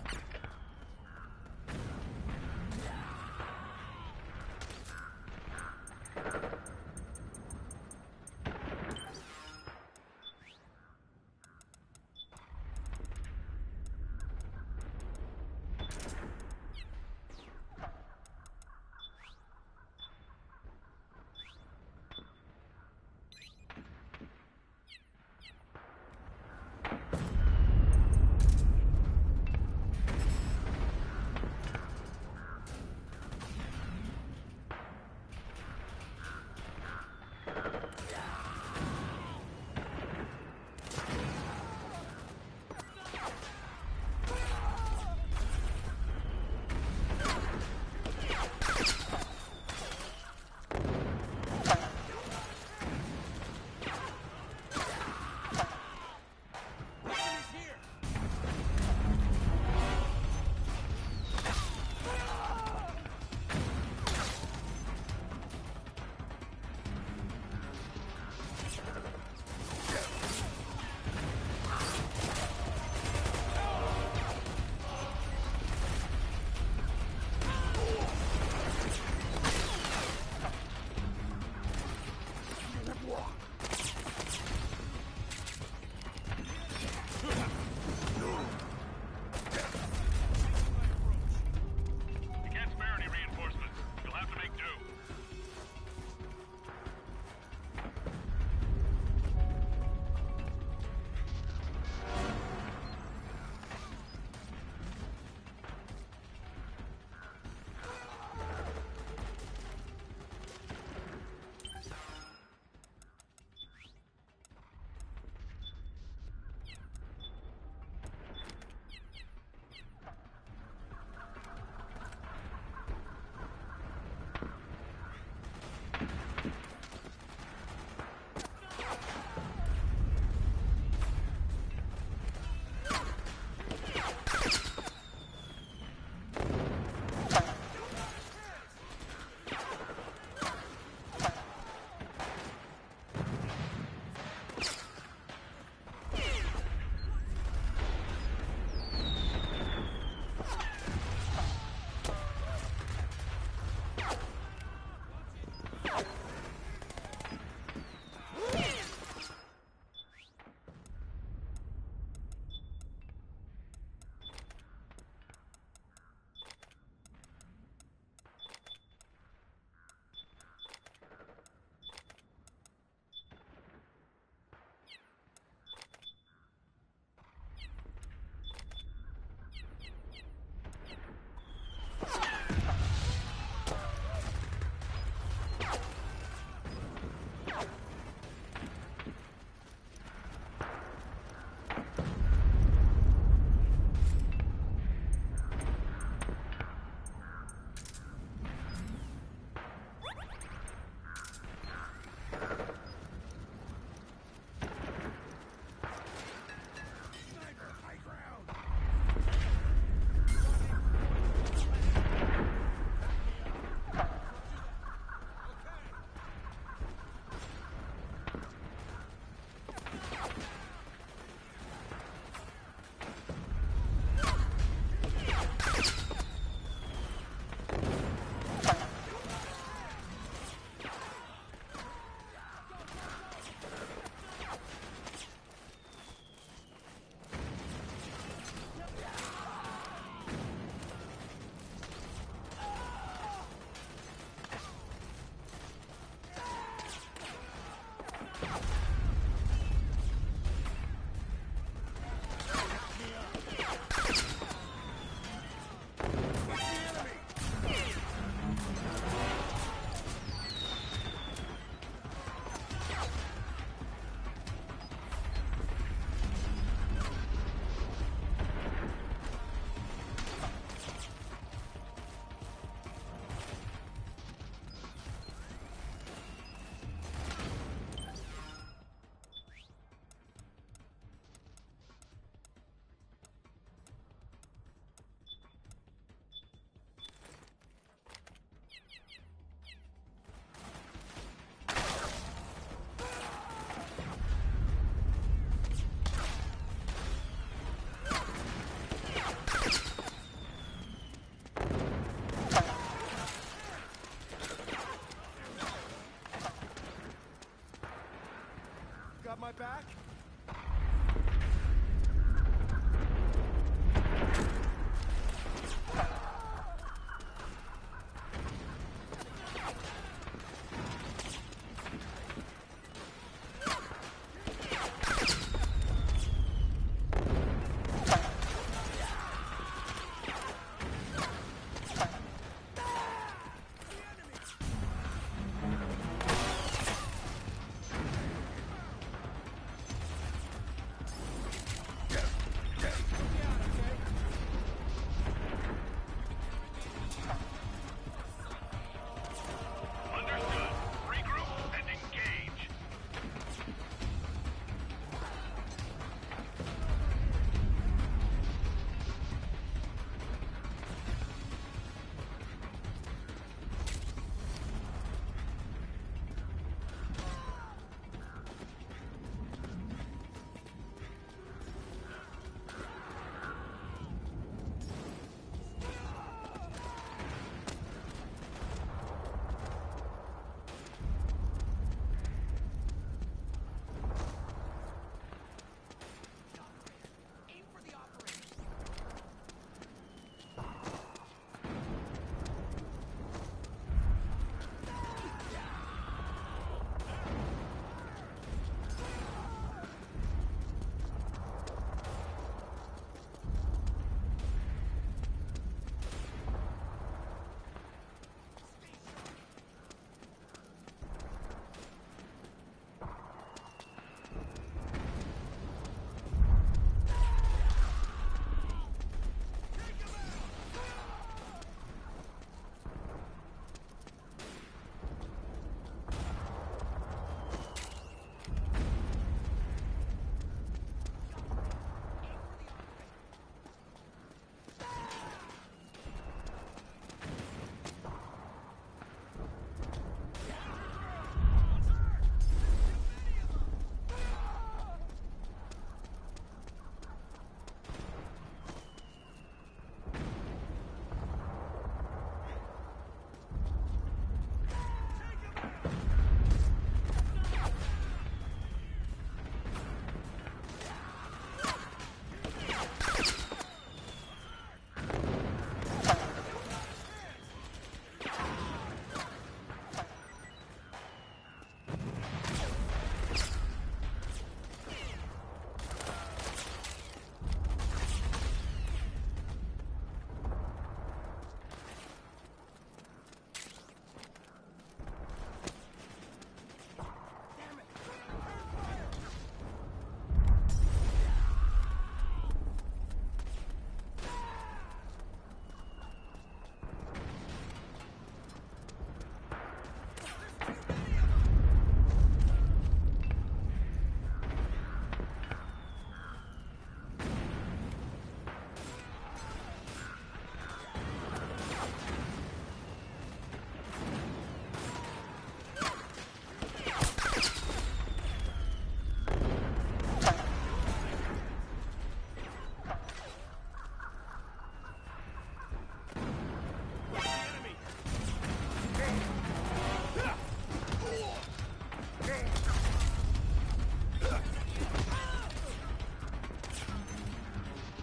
Got my back?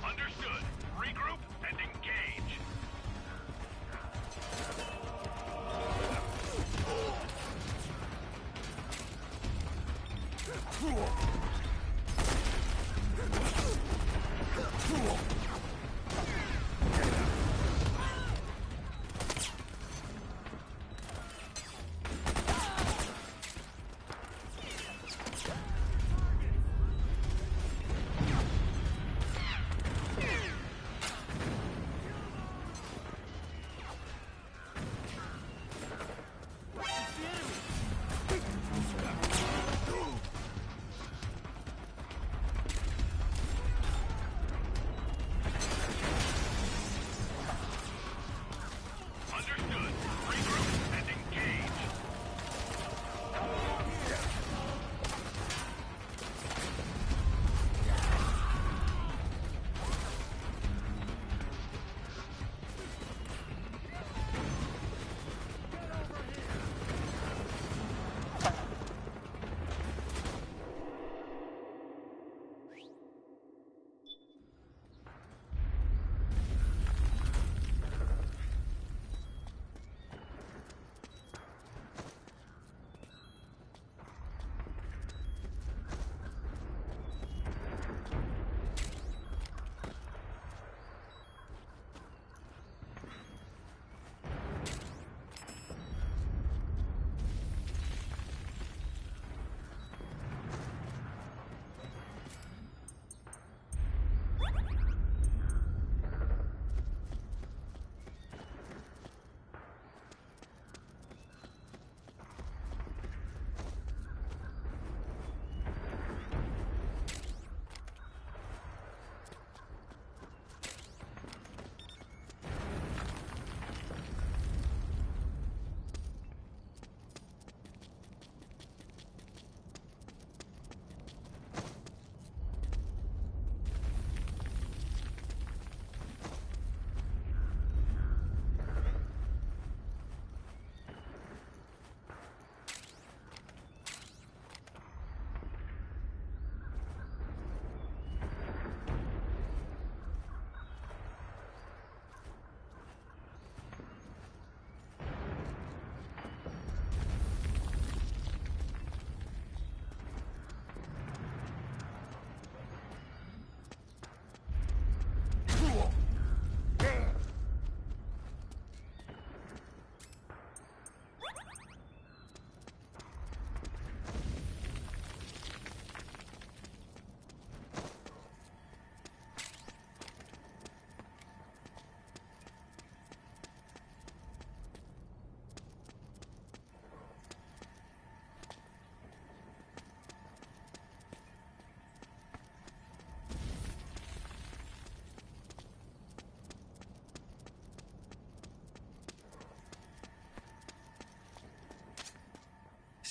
Understood. Regroup and engage.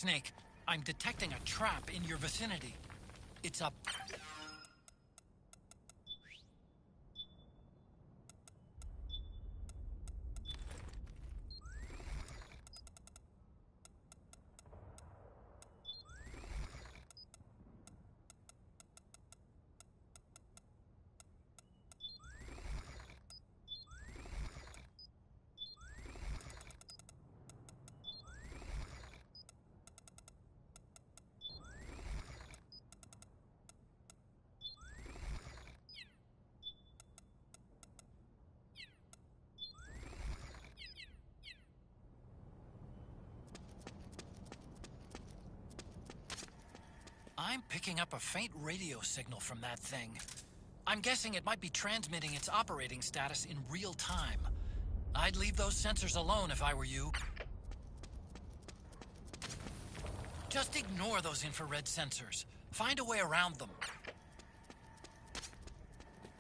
Snake, I'm detecting a trap in your vicinity. It's a... I'm picking up a faint radio signal from that thing. I'm guessing it might be transmitting its operating status in real time. I'd leave those sensors alone if I were you. Just ignore those infrared sensors. Find a way around them.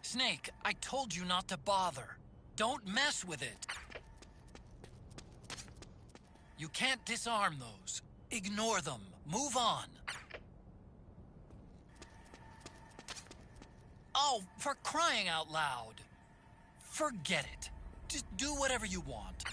Snake, I told you not to bother. Don't mess with it. You can't disarm those. Ignore them. Move on. Oh, for crying out loud. Forget it. Just do whatever you want.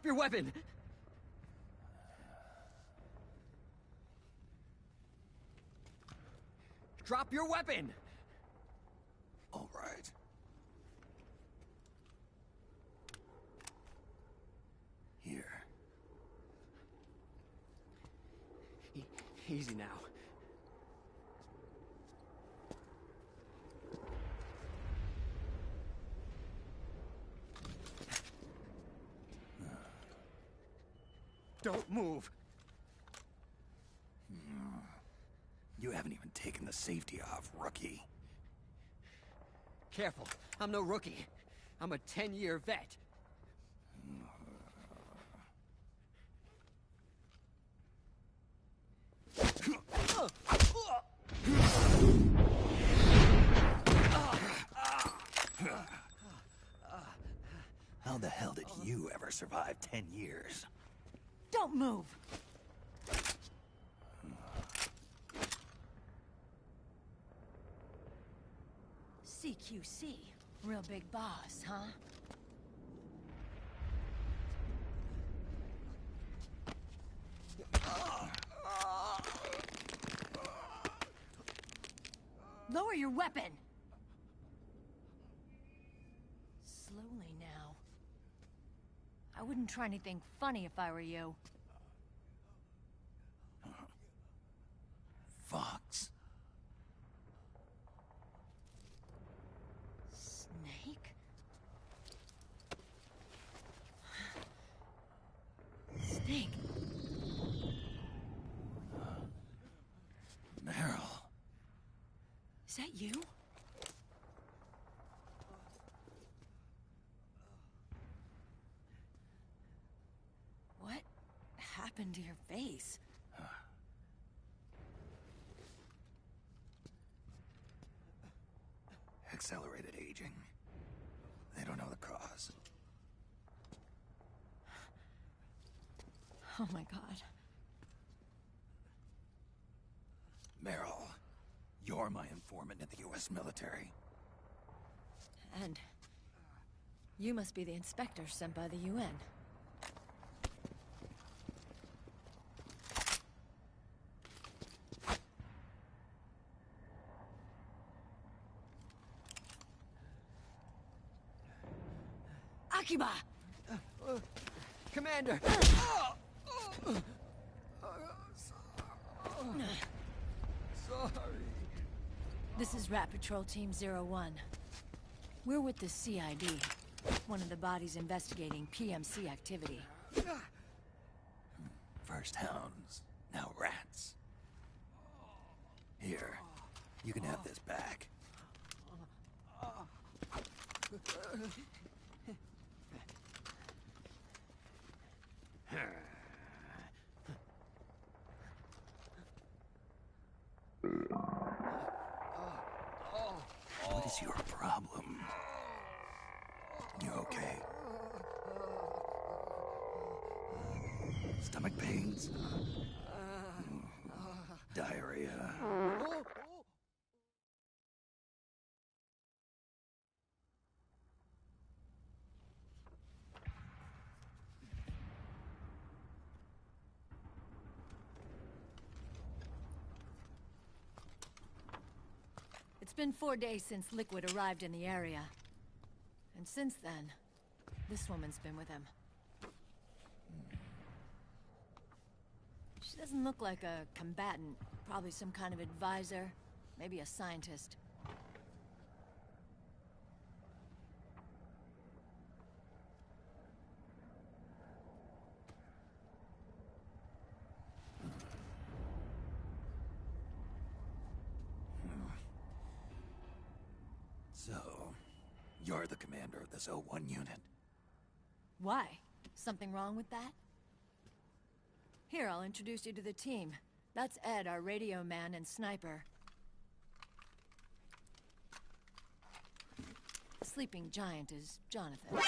Drop your weapon! Drop your weapon! All right. Here. Easy now. Don't move! You haven't even taken the safety off, rookie. Careful, I'm no rookie. I'm a 10-year vet. How the hell did you ever survive 10 years? Don't move! CQC. Real big boss, huh? Lower your weapon! Slowly now. I wouldn't try anything funny if I were you. Fox. Snake? Snake? Meryl. Is that you? What happened to your face? Accelerated aging. They don't know the cause. Oh my god. Meryl, you're my informant in the U.S. military. And you must be the inspector sent by the UN. Akiba! Commander! Sorry. This is Rat Patrol Team 01. We're with the CID, one of the bodies investigating PMC activity. First hounds, now rats. Here, you can have this back. What is your problem? You okay? Stomach pains? Diarrhea? It's been 4 days since Liquid arrived in the area. And since then, this woman's been with him. She doesn't look like a combatant. Probably some kind of advisor, maybe a scientist. So, you're the commander of this O1 unit? Why? Something wrong with that? Here, I'll introduce you to the team. That's Ed, our radio man and sniper. The sleeping giant is Jonathan.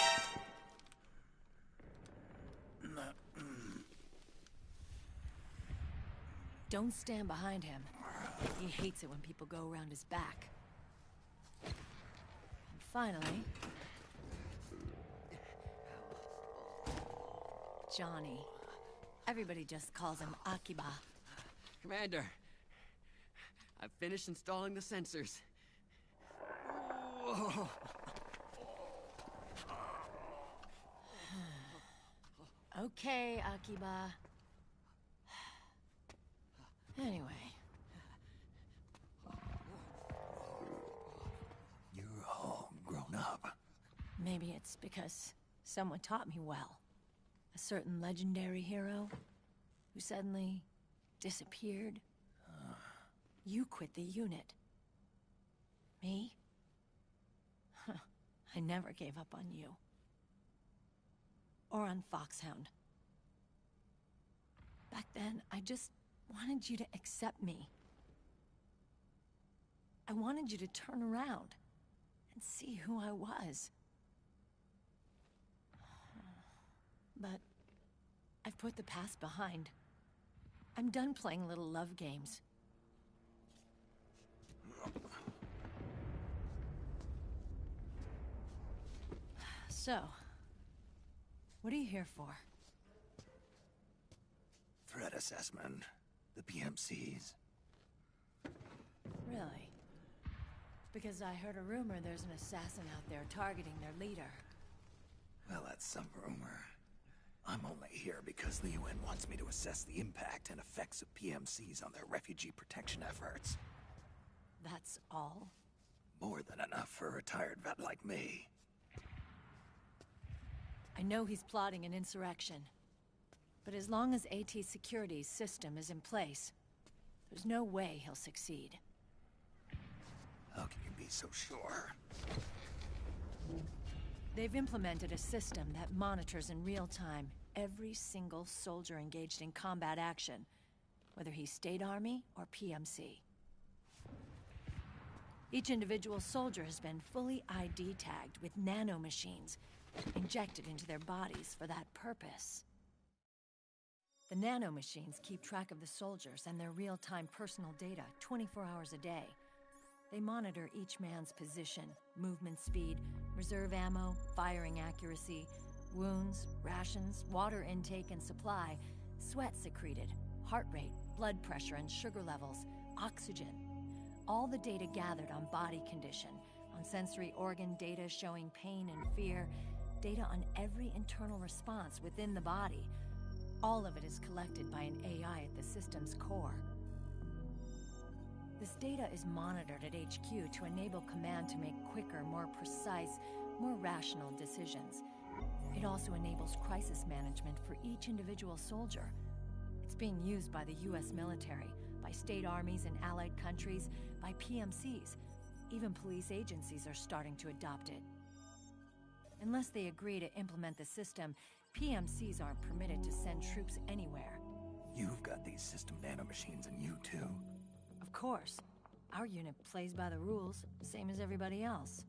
Don't stand behind him. He hates it when people go around his back. And finally... Johnny. Everybody just calls him Akiba. Commander, I've finished installing the sensors. Whoa. Okay, Akiba. Anyway. You're all grown up. Maybe it's because someone taught me well. A certain legendary hero who suddenly disappeared. You quit the unit. Me? I never gave up on you. Or on Foxhound. Back then, I just wanted you to accept me. I wanted you to turn around and see who I was. But I've put the past behind. I'm done playing little love games. So, what are you here for? Threat assessment. The PMCs. Really? Because I heard a rumor there's an assassin out there targeting their leader. Well, that's some rumor. I'm only here because the UN wants me to assess the impact and effects of PMCs on their refugee protection efforts. That's all? More than enough for a retired vet like me. I know he's plotting an insurrection. But as long as AT Security's system is in place, there's no way he'll succeed. How can you be so sure? They've implemented a system that monitors in real time every single soldier engaged in combat action, whether he's State Army or PMC. Each individual soldier has been fully ID tagged with nanomachines injected into their bodies for that purpose. The nanomachines keep track of the soldiers and their real-time personal data 24 hours a day. They monitor each man's position, movement speed, reserve ammo, firing accuracy, wounds, rations, water intake and supply, sweat secreted, heart rate, blood pressure and sugar levels, oxygen. All the data gathered on body condition, on sensory organ data showing pain and fear, data on every internal response within the body. All of it is collected by an AI at the system's core. This data is monitored at HQ to enable command to make quicker, more precise, more rational decisions. It also enables crisis management for each individual soldier. It's being used by the US military, by state armies in allied countries, by PMCs. Even police agencies are starting to adopt it. Unless they agree to implement the system, PMCs aren't permitted to send troops anywhere. You've got these system nanomachines in you too. Of course. Our unit plays by the rules, same as everybody else.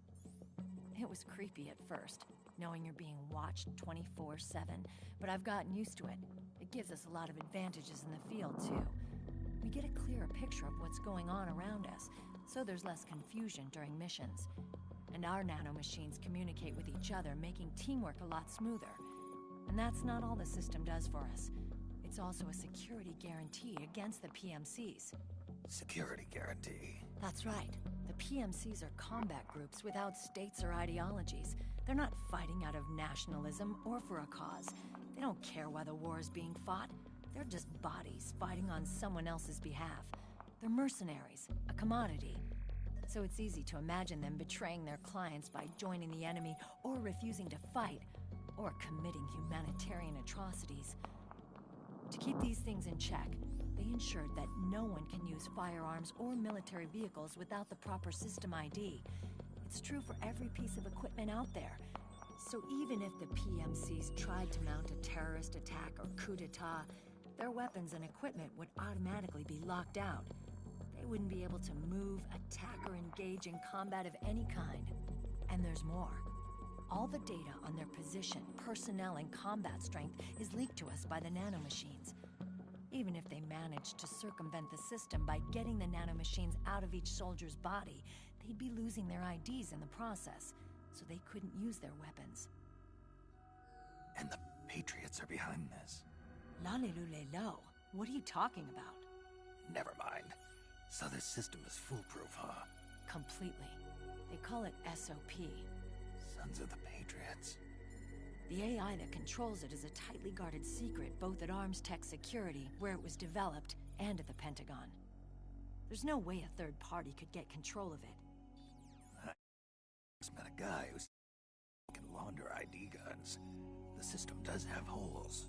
It was creepy at first, knowing you're being watched 24/7, but I've gotten used to it. It gives us a lot of advantages in the field, too. We get a clearer picture of what's going on around us, so there's less confusion during missions. And our nanomachines communicate with each other, making teamwork a lot smoother. And that's not all the system does for us. It's also a security guarantee against the PMCs. Security guarantee? That's right. The PMCs are combat groups without states or ideologies. They're not fighting out of nationalism or for a cause. They don't care why the war is being fought. They're just bodies fighting on someone else's behalf. They're mercenaries, a commodity. So it's easy to imagine them betraying their clients by joining the enemy or refusing to fight, or committing humanitarian atrocities. To keep these things in check, they ensured that no one can use firearms or military vehicles without the proper system ID. It's true for every piece of equipment out there. So even if the PMCs tried to mount a terrorist attack or coup d'etat, their weapons and equipment would automatically be locked out. They wouldn't be able to move, attack, or engage in combat of any kind. And there's more. All the data on their position, personnel, and combat strength is leaked to us by the nanomachines. Even if they managed to circumvent the system by getting the nanomachines out of each soldier's body, they'd be losing their IDs in the process, so they couldn't use their weapons. And the Patriots are behind this. Lalilulelo. What are you talking about? Never mind. So this system is foolproof, huh? Completely. They call it SOP. Sons of the Patriots. The AI that controls it is a tightly guarded secret, both at Arms Tech Security, where it was developed, and at the Pentagon. There's no way a third party could get control of it. I just met a guy who can launder ID guns. The system does have holes.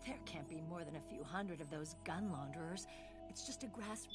There can't be more than a few hundred of those gun launderers. It's just a grass...